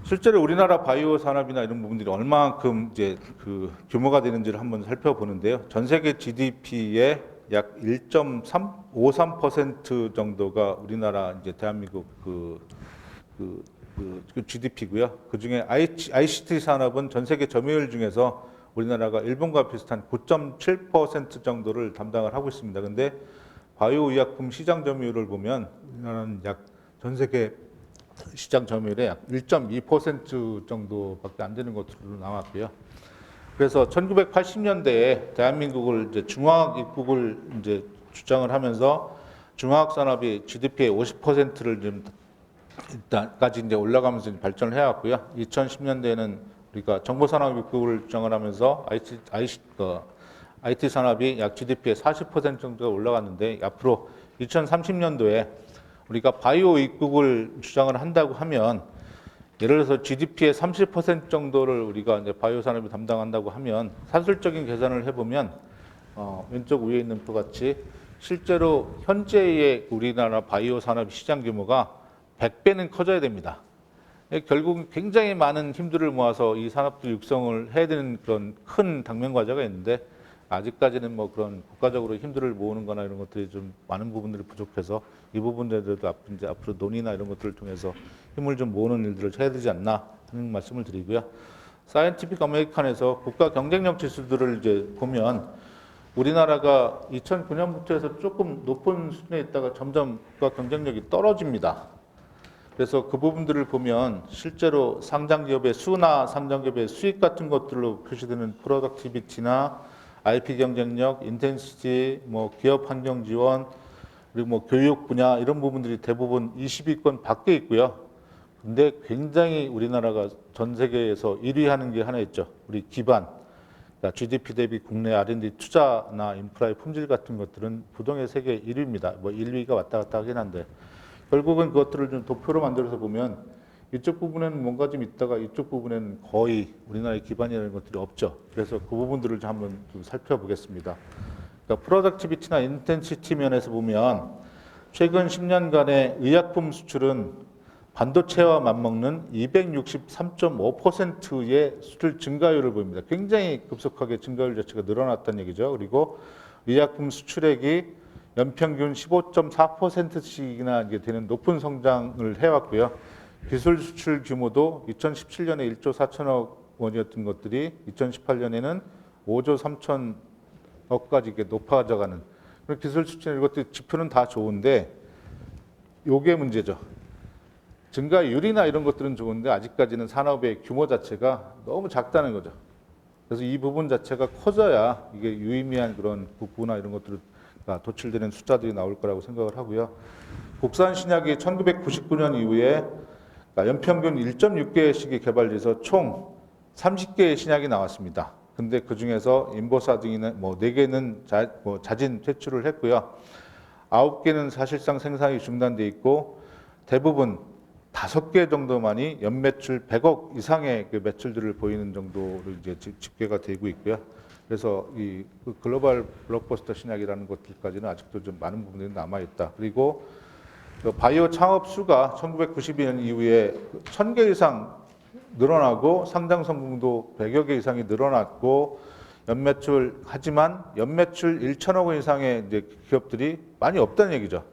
Speaker 1: 실제로 우리나라 바이오 산업이나 이런 부분들이 얼마만큼 이제 규모가 되는지를 한번 살펴보는데요. 전 세계 GDP의 약 1.53% 정도가 우리나라 이제 대한민국 GDP고요. 그 중에 ICT 산업은 전 세계 점유율 중에서 우리나라가 일본과 비슷한 9.7% 정도를 담당을 하고 있습니다. 근데 바이오 의약품 시장 점유율을 보면 우리나라는 약 전 세계 시장 점유율의 약 1.2% 정도밖에 안 되는 것으로 나왔고요. 그래서 1980년대에 대한민국을 이제 중화학 입국을 이제 주장을 하면서 중화학 산업이 GDP의 50%를 좀 일단까지 이제 올라가면서 발전을 해왔고요. 2010년대에는 우리가 정보산업 입국을 주장을 하면서 IT 산업이 약 GDP의 40% 정도가 올라갔는데, 앞으로 2030년도에 우리가 바이오 입국을 주장을 한다고 하면, 예를 들어서 GDP의 30% 정도를 우리가 이제 바이오 산업이 담당한다고 하면, 사술적인 계산을 해보면 왼쪽 위에 있는 표 같이 실제로 현재의 우리나라 바이오 산업 시장 규모가 100배는 커져야 됩니다. 결국 굉장히 많은 힘들을 모아서 이 산업들 육성을 해야 되는 그런 큰 당면 과제가 있는데, 아직까지는 그런 국가적으로 힘들을 모으는 거나 이런 것들이 좀 많은 부분들이 부족해서 이 부분들도 앞으로 논의나 이런 것들을 통해서 힘을 좀 모으는 일들을 해야 되지 않나 하는 말씀을 드리고요. 사이언티픽 아메리칸에서 국가 경쟁력 지수들을 이제 보면 우리나라가 2009년부터 해서 조금 높은 수준에 있다가 점점 국가 경쟁력이 떨어집니다. 그래서 그 부분들을 보면 실제로 상장기업의 수나 상장기업의 수익 같은 것들로 표시되는 프로덕티비티나 IP 경쟁력, 인텐시티, 기업 환경 지원, 그리고 교육 분야 이런 부분들이 대부분 20위권 밖에 있고요. 근데 굉장히 우리나라가 전 세계에서 1위 하는 게 하나 있죠. 우리 기반, 그러니까 GDP 대비 국내 R&D 투자나 인프라의 품질 같은 것들은 부동의 세계 1위입니다. 1위가 왔다 갔다 하긴 한데, 결국은 그것들을 좀 도표로 만들어서 보면 이쪽 부분에는 뭔가 좀 있다가 이쪽 부분에는 거의 우리나라의 기반이라는 것들이 없죠. 그래서 그 부분들을 좀 한번 좀 살펴보겠습니다. 그러니까 프로덕티비티나 인텐시티 면에서 보면 최근 10년간의 의약품 수출은 반도체와 맞먹는 263.5%의 수출 증가율을 보입니다. 굉장히 급속하게 증가율 자체가 늘어났다는 얘기죠. 그리고 의약품 수출액이 연평균 15.4%씩이나 되는 높은 성장을 해왔고요. 기술 수출 규모도 2017년에 1조 4천억 원이었던 것들이 2018년에는 5조 3천억까지 이렇게 높아져가는 그런 기술 수출 이것들 지표는 다 좋은데 요게 문제죠. 증가율이나 이런 것들은 좋은데 아직까지는 산업의 규모 자체가 너무 작다는 거죠. 그래서 이 부분 자체가 커져야 이게 유의미한 그런 국부나 이런 것들이 도출되는 숫자들이 나올 거라고 생각을 하고요. 국산 신약이 1999년 이후에 연평균 1.6개씩이 개발돼서 총 30개의 신약이 나왔습니다. 근데 그 중에서 인보사 등이나 뭐 4개는 자진 퇴출을 했고요. 9개는 사실상 생산이 중단돼 있고 대부분 5개 정도만이 연매출 100억 이상의 그 매출들을 보이는 정도로 이제 집계가 되고 있고요. 그래서 이 글로벌 블록버스터 신약이라는 것들까지는 아직도 좀 많은 부분들이 남아 있다. 그리고 그 바이오 창업 수가 1992년 이후에 1000개 이상 늘어나고 상장 성공도 100여 개 이상이 늘어났고 하지만 연매출 1천억 원 이상의 이제 기업들이 많이 없다는 얘기죠.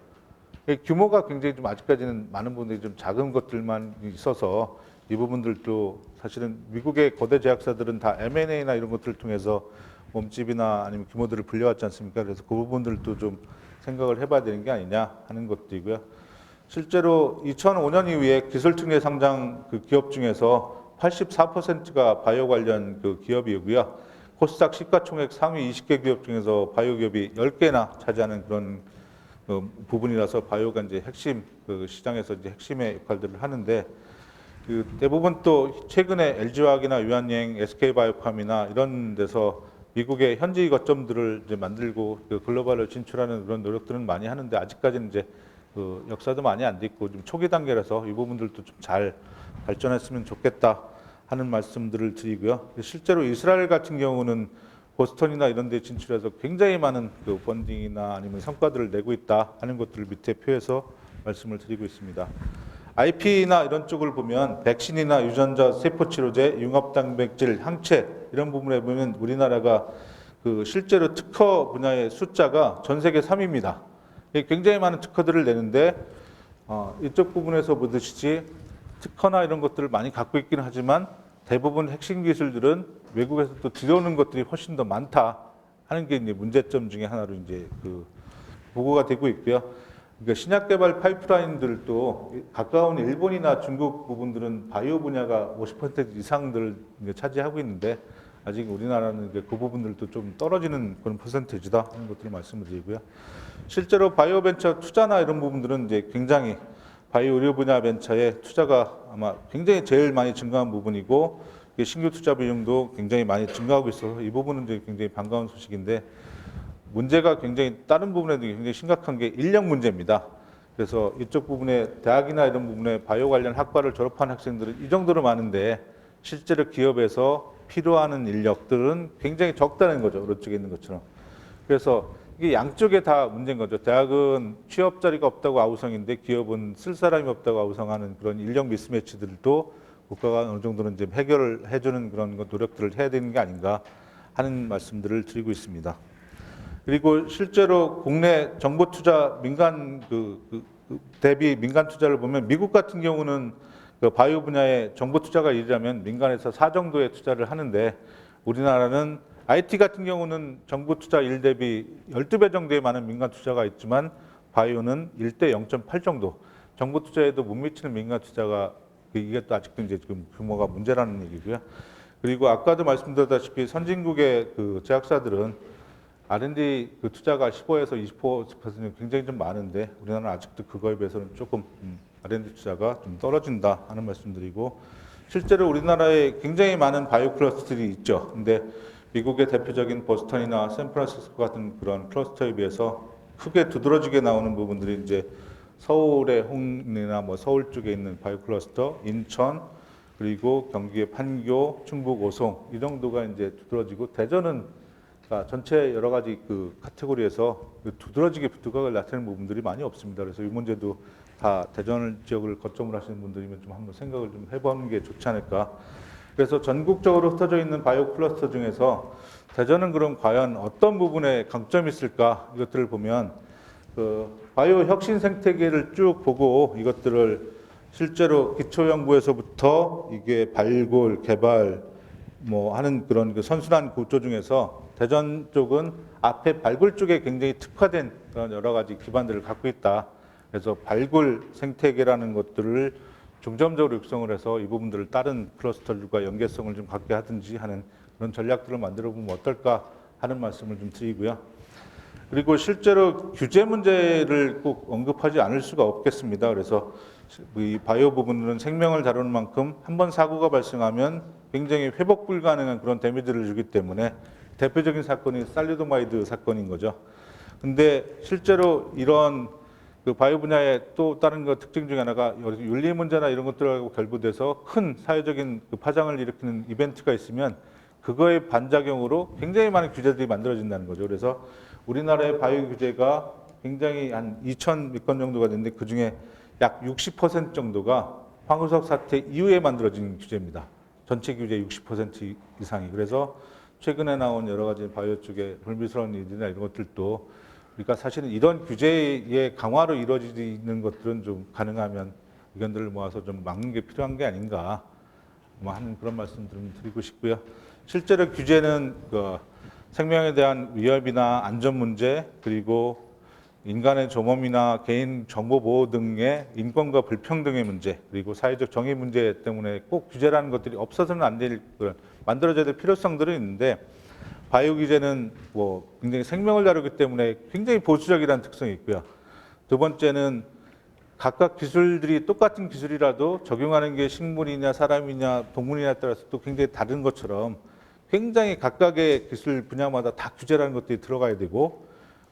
Speaker 1: 규모가 굉장히 좀 아직까지는 많은 부분들이 좀 작은 것들만 있어서 이 부분들도 사실은 미국의 거대 제약사들은 다 M&A나 이런 것들을 통해서 몸집이나 아니면 규모들을 불려왔지 않습니까? 그래서 그 부분들도 좀 생각을 해봐야 되는 게 아니냐 하는 것들이고요. 실제로 2005년 이후에 기술특례 상장 그 기업 중에서 84%가 바이오 관련 그 기업이고요. 코스닥 시가총액 상위 20개 기업 중에서 바이오 기업이 10개나 차지하는 그런 부분이라서 바이오가 이제 핵심 그 시장에서 이제 핵심의 역할들을 하는데 그 대부분 또 최근에 LG화학이나 유한여행, SK바이오팜이나 이런 데서 미국의 현지 거점들을 이제 만들고 그 글로벌로 진출하는 그런 노력들은 많이 하는데 아직까지는 이제 그 역사도 많이 안 돼 있고 좀 초기 단계라서 이 부분들도 좀 잘 발전했으면 좋겠다 하는 말씀들을 드리고요. 실제로 이스라엘 같은 경우는 보스턴이나 이런 데 진출해서 굉장히 많은 그 펀딩이나 아니면 성과들을 내고 있다 하는 것들을 밑에 표해서 말씀을 드리고 있습니다. IP나 이런 쪽을 보면 백신이나 유전자, 세포치료제, 융합단백질, 항체 이런 부분에 보면 우리나라가 그 실제로 특허 분야의 숫자가 전 세계 3위입니다. 굉장히 많은 특허들을 내는데 이쪽 부분에서 보듯이 특허나 이런 것들을 많이 갖고 있기는 하지만 대부분 핵심 기술들은 외국에서 또 들여오는 것들이 훨씬 더 많다 하는 게 이제 문제점 중에 하나로 이제 그 보고가 되고 있고요. 그러니까 신약 개발 파이프라인들도 가까운 일본이나 중국 부분들은 바이오 분야가 50% 이상들을 차지하고 있는데 아직 우리나라는 그 부분들도 좀 떨어지는 그런 퍼센테이지다 하는 것들을 말씀을 드리고요. 실제로 바이오 벤처 투자나 이런 부분들은 이제 굉장히 바이오 의료 분야 벤처에 투자가 아마 굉장히 제일 많이 증가한 부분이고 신규 투자 비용도 굉장히 많이 증가하고 있어서 이 부분은 이제 굉장히 반가운 소식인데 문제가 굉장히 다른 부분에도 굉장히 심각한 게 인력 문제입니다. 그래서 이쪽 부분에 대학이나 이런 부분에 바이오 관련 학과를 졸업한 학생들은 이 정도로 많은데 실제로 기업에서 필요하는 인력들은 굉장히 적다는 거죠. 오른쪽에 있는 것처럼. 그래서 이게 양쪽에 다 문제인 거죠. 대학은 취업 자리가 없다고 아우성인데 기업은 쓸 사람이 없다고 아우성하는 그런 인력 미스매치들도 국가가 어느 정도는 이제 해결을 해주는 그런 노력들을 해야 되는 게 아닌가 하는 말씀들을 드리고 있습니다. 그리고 실제로 국내 정보 투자 민간 대비 민간 투자를 보면 미국 같은 경우는 그 바이오 분야의 정보 투자가 일이라면 민간에서 4 정도의 투자를 하는데 우리나라는 IT 같은 경우는 정부 투자 1 대비 12배 정도의 많은 민간 투자가 있지만 바이오는 1대 0.8 정도. 정부 투자에도 못 미치는 민간 투자가 이게 또 아직도 이제 지금 규모가 문제라는 얘기고요. 그리고 아까도 말씀드렸다시피 선진국의 그 제약사들은 R&D 그 투자가 15에서 20% 굉장히 좀 많은데 우리나라는 아직도 그거에 비해서는 조금 R&D 투자가 좀 떨어진다 하는 말씀드리고 실제로 우리나라에 굉장히 많은 바이오 클러스터들이 있죠. 근데 미국의 대표적인 보스턴이나 샌프란시스코 같은 그런 클러스터에 비해서 크게 두드러지게 나오는 부분들이 이제 서울의 홍리나 뭐 서울 쪽에 있는 바이오 클러스터, 인천, 그리고 경기의 판교, 충북 오송 이 정도가 이제 두드러지고 대전은 그러니까 전체 여러 가지 그 카테고리에서 두드러지게 두각을 나타내는 부분들이 많이 없습니다. 그래서 이 문제도 다 대전 지역을 거점으로 하시는 분들이면 좀 한번 생각을 좀 해보는 게 좋지 않을까. 그래서 전국적으로 흩어져 있는 바이오 클러스터 중에서 대전은 그럼 과연 어떤 부분에 강점이 있을까 이것들을 보면 그 바이오 혁신 생태계를 쭉 보고 이것들을 실제로 기초 연구에서부터 이게 발굴, 개발 뭐 하는 그런 그 선순환 구조 중에서 대전 쪽은 앞에 발굴 쪽에 굉장히 특화된 그런 여러 가지 기반들을 갖고 있다. 그래서 발굴 생태계라는 것들을 중점적으로 육성을 해서 이 부분들을 다른 클러스터들과 연계성을 좀 갖게 하든지 하는 그런 전략들을 만들어 보면 어떨까 하는 말씀을 좀 드리고요. 그리고 실제로 규제 문제를 꼭 언급하지 않을 수가 없겠습니다. 그래서 이 바이오 부분은 생명을 다루는 만큼 한번 사고가 발생하면 굉장히 회복 불가능한 그런 데미지를 주기 때문에 대표적인 사건이 살리도마이드 사건인 거죠. 근데 실제로 이런 그 바이오 분야의 또 다른 그 특징 중에 하나가 윤리 문제나 이런 것들하고 결부돼서 큰 사회적인 그 파장을 일으키는 이벤트가 있으면 그거의 반작용으로 굉장히 많은 규제들이 만들어진다는 거죠. 그래서 우리나라의 바이오 규제가 굉장히 한 2천 몇 건 정도가 되는데 그중에 약 60% 정도가 황우석 사태 이후에 만들어진 규제입니다. 전체 규제 60% 이상이. 그래서 최근에 나온 여러 가지 바이오 쪽의 불미스러운 일이나 이런 것들도 그러니까 사실은 이런 규제의 강화로 이루어지는 것들은 좀 가능하면 의견들을 모아서 좀 막는 게 필요한 게 아닌가 뭐 하는 그런 말씀 좀 드리고 싶고요. 실제로 규제는 그 생명에 대한 위협이나 안전 문제 그리고 인간의 존엄이나 개인 정보 보호 등의 인권과 불평등의 문제 그리고 사회적 정의 문제 때문에 꼭 규제라는 것들이 없어서는 안 될 만들어져야 될 필요성들은 있는데 바이오 규제는 뭐 굉장히 생명을 다루기 때문에 굉장히 보수적이라는 특성이 있고요. 두 번째는 각각 기술들이 똑같은 기술이라도 적용하는 게 식물이냐 사람이냐 동물이냐에 따라서 또 굉장히 다른 것처럼 굉장히 각각의 기술 분야마다 다 규제라는 것들이 들어가야 되고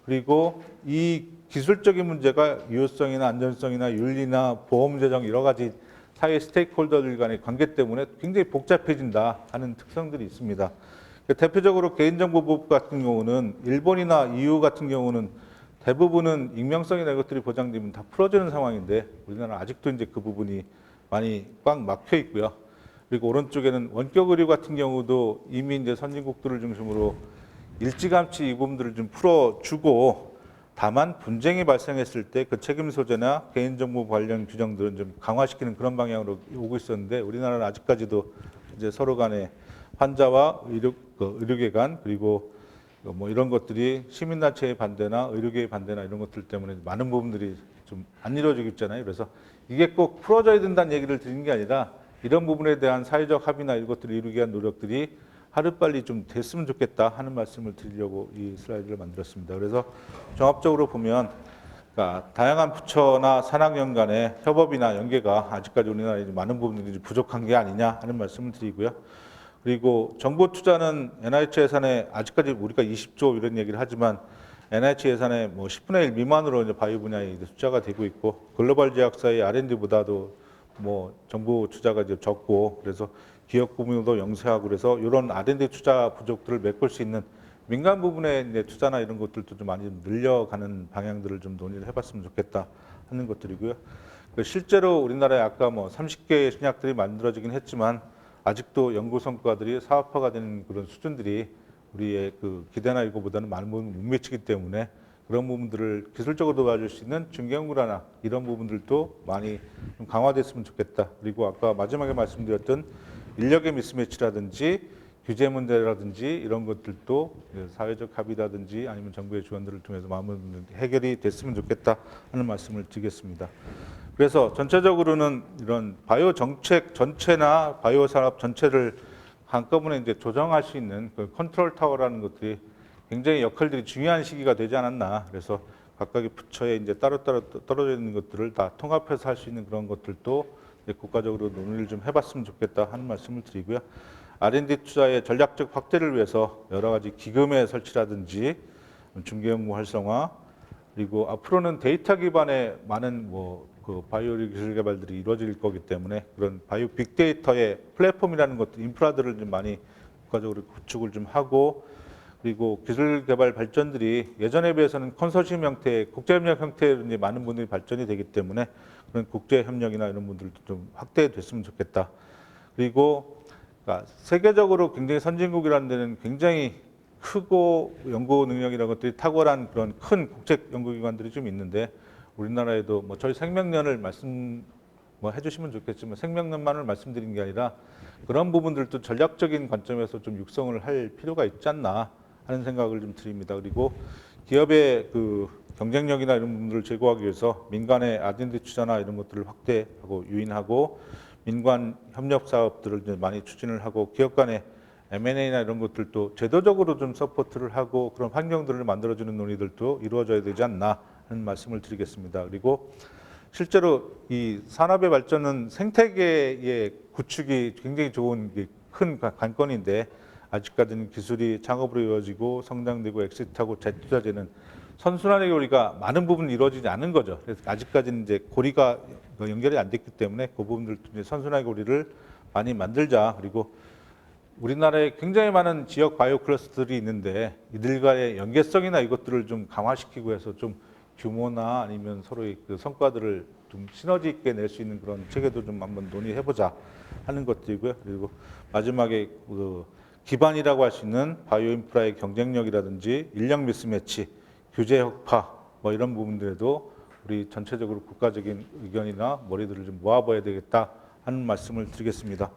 Speaker 1: 그리고 이 기술적인 문제가 유효성이나 안전성이나 윤리나 보험 재정 여러 가지 사회 스테이크홀더들 간의 관계 때문에 굉장히 복잡해진다 하는 특성들이 있습니다. 대표적으로 개인정보보호법 같은 경우는 일본이나 EU 같은 경우는 대부분은 익명성이나 이것들이 보장되면 다 풀어지는 상황인데 우리나라는 아직도 이제 그 부분이 많이 꽉 막혀 있고요. 그리고 오른쪽에는 원격 의료 같은 경우도 이미 이제 선진국들을 중심으로 일찌감치 이 부분들을 좀 풀어주고 다만 분쟁이 발생했을 때 그 책임 소재나 개인정보 관련 규정들은 좀 강화시키는 그런 방향으로 오고 있었는데 우리나라는 아직까지도 이제 서로 간에 환자와 의료계 간 그리고 뭐 이런 것들이 시민단체의 반대나 의료계의 반대나 이런 것들 때문에 많은 부분들이 좀 안 이루어지고 있잖아요. 그래서 이게 꼭 풀어져야 된다는 얘기를 드리는 게 아니라 이런 부분에 대한 사회적 합의나 이것들을 이루기 위한 노력들이 하루빨리 좀 됐으면 좋겠다 하는 말씀을 드리려고 이 슬라이드를 만들었습니다. 그래서 종합적으로 보면 그러니까 다양한 부처나 산학연 간의 협업이나 연계가 아직까지 우리나라에 많은 부분들이 부족한 게 아니냐 하는 말씀을 드리고요. 그리고 정부 투자는 NIH 예산에 아직까지 우리가 20조 이런 얘기를 하지만 NIH 예산의 뭐 10분의 1 미만으로 이제 바이오 분야에 이제 투자가 되고 있고 글로벌 제약사의 R&D보다도 뭐 정부 투자가 이제 적고 그래서 기업 규모도 영세하고 그래서 이런 R&D 투자 부족들을 메꿀 수 있는 민간 부분의 이제 투자나 이런 것들도 좀 많이 늘려가는 방향들을 좀 논의를 해봤으면 좋겠다 하는 것들이고요. 실제로 우리나라에 아까 뭐 30개의 신약들이 만들어지긴 했지만 아직도 연구 성과들이 사업화가 되는 그런 수준들이 우리의 그 기대나 이거보다는 많은 부분 못 미치기 때문에 그런 부분들을 기술적으로 도와줄 수 있는 중개연구나 이런 부분들도 많이 좀 강화됐으면 좋겠다. 그리고 아까 마지막에 말씀드렸던 인력의 미스매치라든지 규제 문제라든지 이런 것들도 사회적 합의라든지 아니면 정부의 지원들을 통해서 마무리 해결이 됐으면 좋겠다 하는 말씀을 드리겠습니다. 그래서 전체적으로는 이런 바이오 정책 전체나 바이오 산업 전체를 한꺼번에 이제 조정할 수 있는 그 컨트롤 타워라는 것들이 굉장히 역할들이 중요한 시기가 되지 않았나. 그래서 각각의 부처에 이제 따로따로 떨어져 있는 것들을 다 통합해서 할 수 있는 그런 것들도 국가적으로 논의를 좀 해봤으면 좋겠다 하는 말씀을 드리고요. R&D 투자의 전략적 확대를 위해서 여러 가지 기금의 설치라든지 중개연구 활성화 그리고 앞으로는 데이터 기반의 많은 그 바이오 기술 개발들이 이루어질 거기 때문에 그런 바이오 빅데이터의 플랫폼이라는 것들 인프라들을 좀 많이 국가적으로 구축을 좀 하고 그리고 기술 개발 발전들이 예전에 비해서는 컨소시엄 형태, 국제협력 형태로 이제 많은 분들이 발전이 되기 때문에 그런 국제협력이나 이런 분들도 좀 확대됐으면 좋겠다. 그리고 그러니까 세계적으로 굉장히 선진국이라는 데는 굉장히 크고 연구 능력이라는 것들이 탁월한 그런 큰 국제 연구기관들이 좀 있는데 우리나라에도 뭐 저희 생명연을 말씀 뭐 해주시면 좋겠지만 생명연만을 말씀드린 게 아니라 그런 부분들도 전략적인 관점에서 좀 육성을 할 필요가 있지 않나 하는 생각을 좀 드립니다. 그리고 기업의 그 경쟁력이나 이런 부분들을 제고하기 위해서 민간의 R&D 투자나 이런 것들을 확대하고 유인하고 민관 협력 사업들을 이제 많이 추진을 하고 기업 간의 M&A나 이런 것들도 제도적으로 좀 서포트를 하고 그런 환경들을 만들어주는 논의들도 이루어져야 되지 않나 하는 말씀을 드리겠습니다. 그리고 실제로 이 산업의 발전은 생태계의 구축이 굉장히 좋은 큰 관건인데 아직까지는 기술이 창업으로 이루어지고 성장되고 엑시트하고 재투자되는 선순환의 고리가 많은 부분 이루어지지 않은 거죠. 그래서 아직까지는 이제 고리가 연결이 안 됐기 때문에 그 부분들도 이제 선순환의 고리를 많이 만들자. 그리고 우리나라에 굉장히 많은 지역 바이오 클러스터들이 있는데 이들과의 연계성이나 이것들을 좀 강화시키고 해서 좀 규모나 아니면 서로의 그 성과들을 좀 시너지 있게 낼 수 있는 그런 체계도 좀 한번 논의해보자 하는 것들이고요. 그리고 마지막에 그 기반이라고 할 수 있는 바이오 인프라의 경쟁력이라든지 인력 미스매치, 규제 혁파 뭐 이런 부분들에도 우리 전체적으로 국가적인 의견이나 머리들을 좀 모아봐야 되겠다 하는 말씀을 드리겠습니다.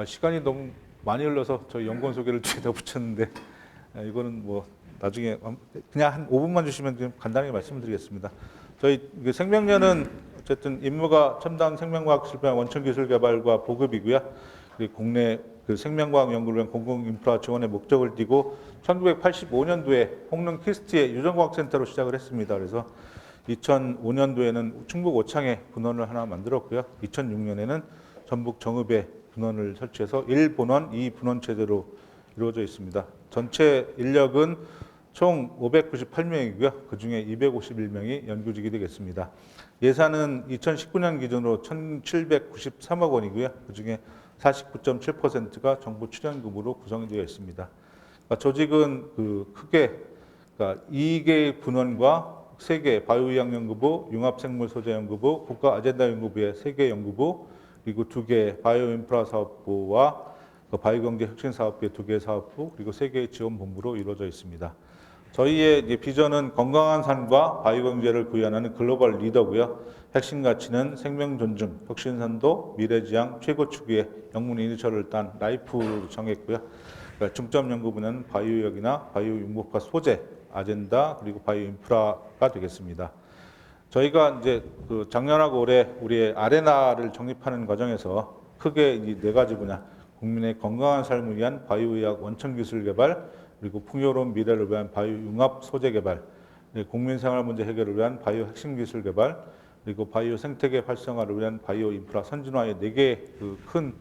Speaker 1: 시간이 너무 많이 흘러서 저희 연구원 소개를 뒤에다 붙였는데 이거는 뭐 나중에 그냥 한 5분만 주시면 좀 간단하게 말씀을 드리겠습니다. 저희 생명연은 어쨌든 임무가 첨단 생명과학 실패한 원천 기술 개발과 보급이고요. 그리고 국내 그 생명과학 연구를 위한 공공 인프라 지원의 목적을 띠고 1985년도에 홍릉 키스트의 유전과학센터로 시작을 했습니다. 그래서 2005년도에는 충북 오창에 분원을 하나 만들었고요. 2006년에는 전북 정읍에 분원을 설치해서 1본원, 2분원 체제로 이루어져 있습니다. 전체 인력은 총 598명이고요. 그중에 251명이 연구직이 되겠습니다. 예산은 2019년 기준으로 1,793억 원이고요. 그중에 49.7%가 정부 출연금으로 구성이 되어 있습니다. 그러니까 조직은 그 크게 그러니까 2개 분원과 3개 바이오의학연구부, 융합생물소재연구부, 국가아젠다연구부의 3개 연구부, 그리고 2개 바이오인프라 사업부와 바이오경제혁신사업부의 2개 사업부, 그리고 3개의 지원본부로 이루어져 있습니다. 저희의 이제 비전은 건강한 삶과 바이오경제를 구현하는 글로벌 리더고요. 핵심 가치는 생명 존중, 혁신선도, 미래지향, 최고 추구의 영문 이니셜을 딴 라이프로 정했고요. 그러니까 중점 연구 분야는 바이오역이나 바이오융합과 소재, 아젠다, 그리고 바이오인프라가 되겠습니다. 저희가 이제 그 작년하고 올해 우리의 아레나를 정립하는 과정에서 크게 이 4가지 분야, 국민의 건강한 삶을 위한 바이오의학 원천 기술 개발, 그리고 풍요로운 미래를 위한 바이오 융합 소재 개발, 국민 생활 문제 해결을 위한 바이오 핵심 기술 개발, 그리고 바이오 생태계 활성화를 위한 바이오 인프라 선진화의 4개 그 큰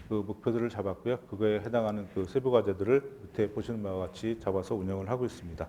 Speaker 1: 그 목표들을 잡았고요. 그거에 해당하는 그 세부 과제들을 밑에 보시는 바와 같이 잡아서 운영을 하고 있습니다.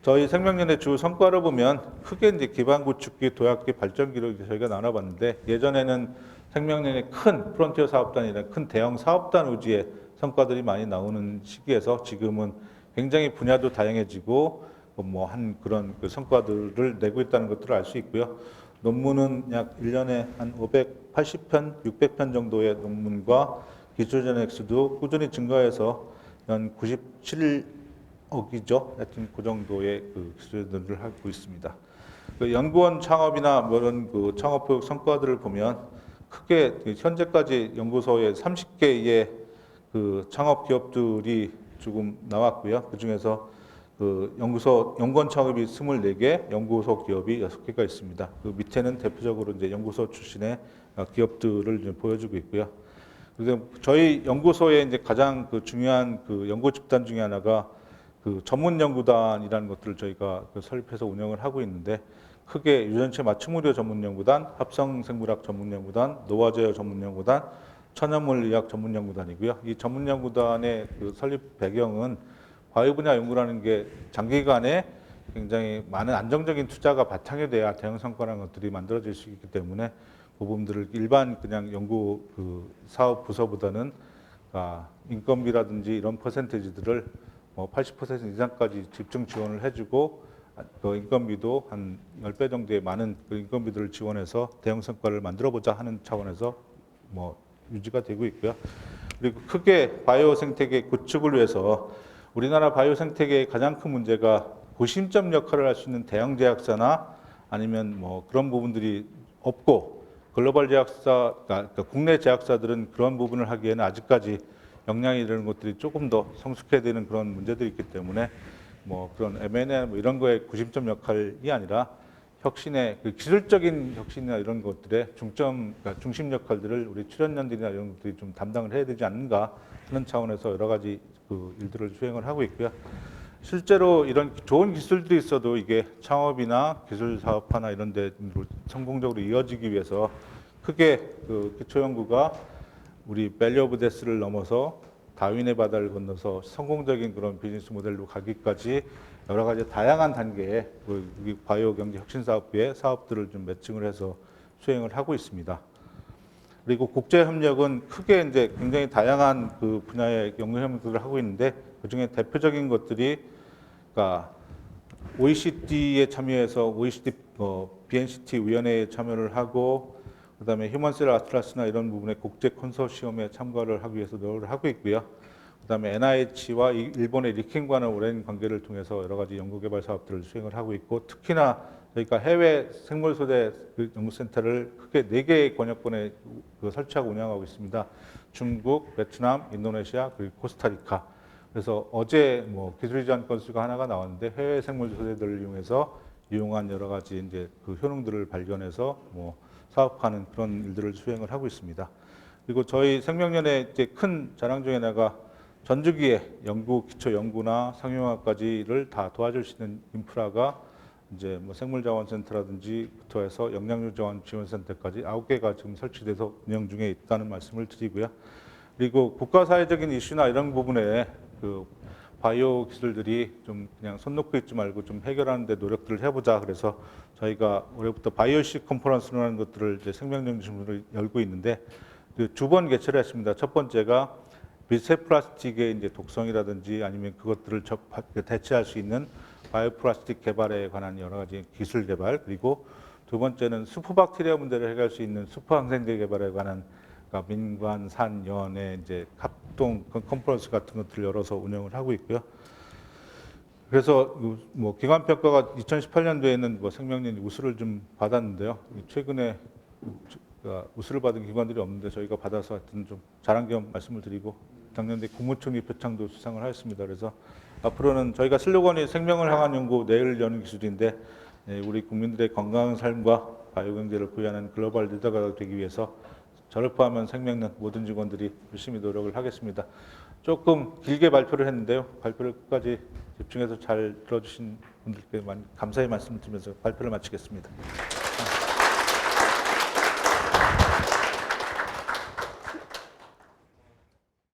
Speaker 1: 저희 생명연의 주 성과를 보면 크게 이제 기반 구축기, 도약기, 발전기로 저희가 나눠봤는데 예전에는 생명연의 큰 프론티어 사업단이나 큰 대형 사업단 위주의 성과들이 많이 나오는 시기에서 지금은 굉장히 분야도 다양해지고 뭐 한 그런 그 성과들을 내고 있다는 것들을 알 수 있고요. 논문은 약 1년에 한 580편, 600편 정도의 논문과 기술 전액 수도 꾸준히 증가해서 연 97억이죠. 하여튼 그 정도의 그 기술들을 하고 있습니다. 그 연구원 창업이나 뭐 이런 그 창업 교육 성과들을 보면 크게 현재까지 연구소에 30개의 그 창업 기업들이 조금 나왔고요. 그 중에서 그 연구소 연구원 창업이 24개, 연구소 기업이 6개가 있습니다. 그 밑에는 대표적으로 이제 연구소 출신의 기업들을 이제 보여주고 있고요. 그래서 저희 연구소의 이제 가장 그 중요한 그 연구 집단 중에 하나가 그 전문 연구단이라는 것들을 저희가 설립해서 운영을 하고 있는데 크게 유전체 맞춤 의료 전문 연구단, 합성 생물학 전문 연구단, 노화제어 전문 연구단, 천연물 의학 전문 연구단이고요. 이 전문 연구단의 그 설립 배경은 바이오 분야 연구라는 게 장기간에 굉장히 많은 안정적인 투자가 바탕이 돼야 대형 성과라는 것들이 만들어질 수 있기 때문에 그 부분들을 일반 그냥 연구 그 사업 부서보다는 인건비라든지 이런 퍼센테이지들을 80% 이상까지 집중 지원을 해주고 그 인건비도 한 10배 정도의 많은 그 인건비들을 지원해서 대형 성과를 만들어보자 하는 차원에서 유지가 되고 있고요. 그리고 크게 바이오 생태계 구축을 위해서 우리나라 바이오 생태계의 가장 큰 문제가 구심점 역할을 할 수 있는 대형 제약사나 아니면 그런 부분들이 없고 글로벌 제약사, 그러니까 국내 제약사들은 그런 부분을 하기에는 아직까지 역량이 이런 것들이 조금 더 성숙해야 되는 그런 문제들이 있기 때문에 그런 M&A 이런 거의 구심점 역할이 아니라 혁신의 그 기술적인 혁신이나 이런 것들의 그러니까 중심 역할들을 우리 출연연들이나 이런 것들이 좀 담당을 해야 되지 않는가 하는 차원에서 여러 가지 그 일들을 수행을 하고 있고요. 실제로 이런 좋은 기술들이 있어도 이게 창업이나 기술 사업화나 이런 데 성공적으로 이어지기 위해서 크게 그 기초연구가 우리 밸류 오브 데스를 넘어서 다윈의 바다를 건너서 성공적인 그런 비즈니스 모델로 가기까지 여러 가지 다양한 단계의 바이오 경제 혁신 사업부의 사업들을 좀 매칭을 해서 수행을 하고 있습니다. 그리고 국제 협력은 크게 이제 굉장히 다양한 그 분야의 연구 협력들을 하고 있는데 그 중에 대표적인 것들이 그러니까 OECD에 참여해서 OECD BNCT 위원회에 참여를 하고 그다음에 휴먼셀 아틀라스나 이런 부분의 국제 컨소시엄에 참가를 하기 위해서 노력을 하고 있고요. 그다음에 NIH와 일본의 리켄과는 오랜 관계를 통해서 여러 가지 연구개발 사업들을 수행을 하고 있고 특히나 저희가 해외 생물소재 연구센터를 크게 4개의 권역권에 설치하고 운영하고 있습니다. 중국, 베트남, 인도네시아 그리고 코스타리카. 그래서 어제 기술 이전 건수가 하나가 나왔는데 해외 생물소재들을 이용해서 이용한 여러 가지 이제 그 효능들을 발견해서 사업하는 그런 일들을 수행을 하고 있습니다. 그리고 저희 생명연의 이제 큰 자랑 중에 하나가 전주기에 기초 연구나 상용화까지를 다 도와줄 수 있는 인프라가 이제 생물자원센터라든지부터 해서 영양유자원 지원센터까지 9개가 지금 설치돼서 운영 중에 있다는 말씀을 드리고요. 그리고 국가사회적인 이슈나 이런 부분에 그 바이오 기술들이 좀 그냥 손 놓고 있지 말고 좀 해결하는 데 노력들을 해보자. 그래서 저희가 올해부터 바이오시 컨퍼런스라는 것들을 이제 생명연 중심으로 열고 있는데 그 2번 개최를 했습니다. 첫 번째가 미세 플라스틱의 이제 독성이라든지 아니면 그것들을 대체할 수 있는 바이오 플라스틱 개발에 관한 여러 가지 기술 개발 그리고 두 번째는 수프박테리아 문제를 해결할 수 있는 수프항생제 개발에 관한 그러니까 민관, 산, 연의 이제 합동 컨퍼런스 같은 것들을 열어서 운영을 하고 있고요. 그래서 기관 평가가 2018년도에는 생명연이 우수를 좀 받았는데요. 최근에 우수를 받은 기관들이 없는데 저희가 받아서 하여튼 좀 자랑 겸 말씀을 드리고 작년에 국무총리 표창도 수상을 하였습니다. 그래서 앞으로는 저희가 슬로건이 생명을 향한 연구, 내일을 여는 기술인데 우리 국민들의 건강한 삶과 바이오 경제를 구현하는 글로벌 리더가 되기 위해서 저를 포함한 생명연 모든 직원들이 열심히 노력을 하겠습니다. 조금 길게 발표를 했는데요. 발표를 끝까지 집중해서 잘 들어주신 분들께 감사의 말씀을 드리면서 발표를 마치겠습니다.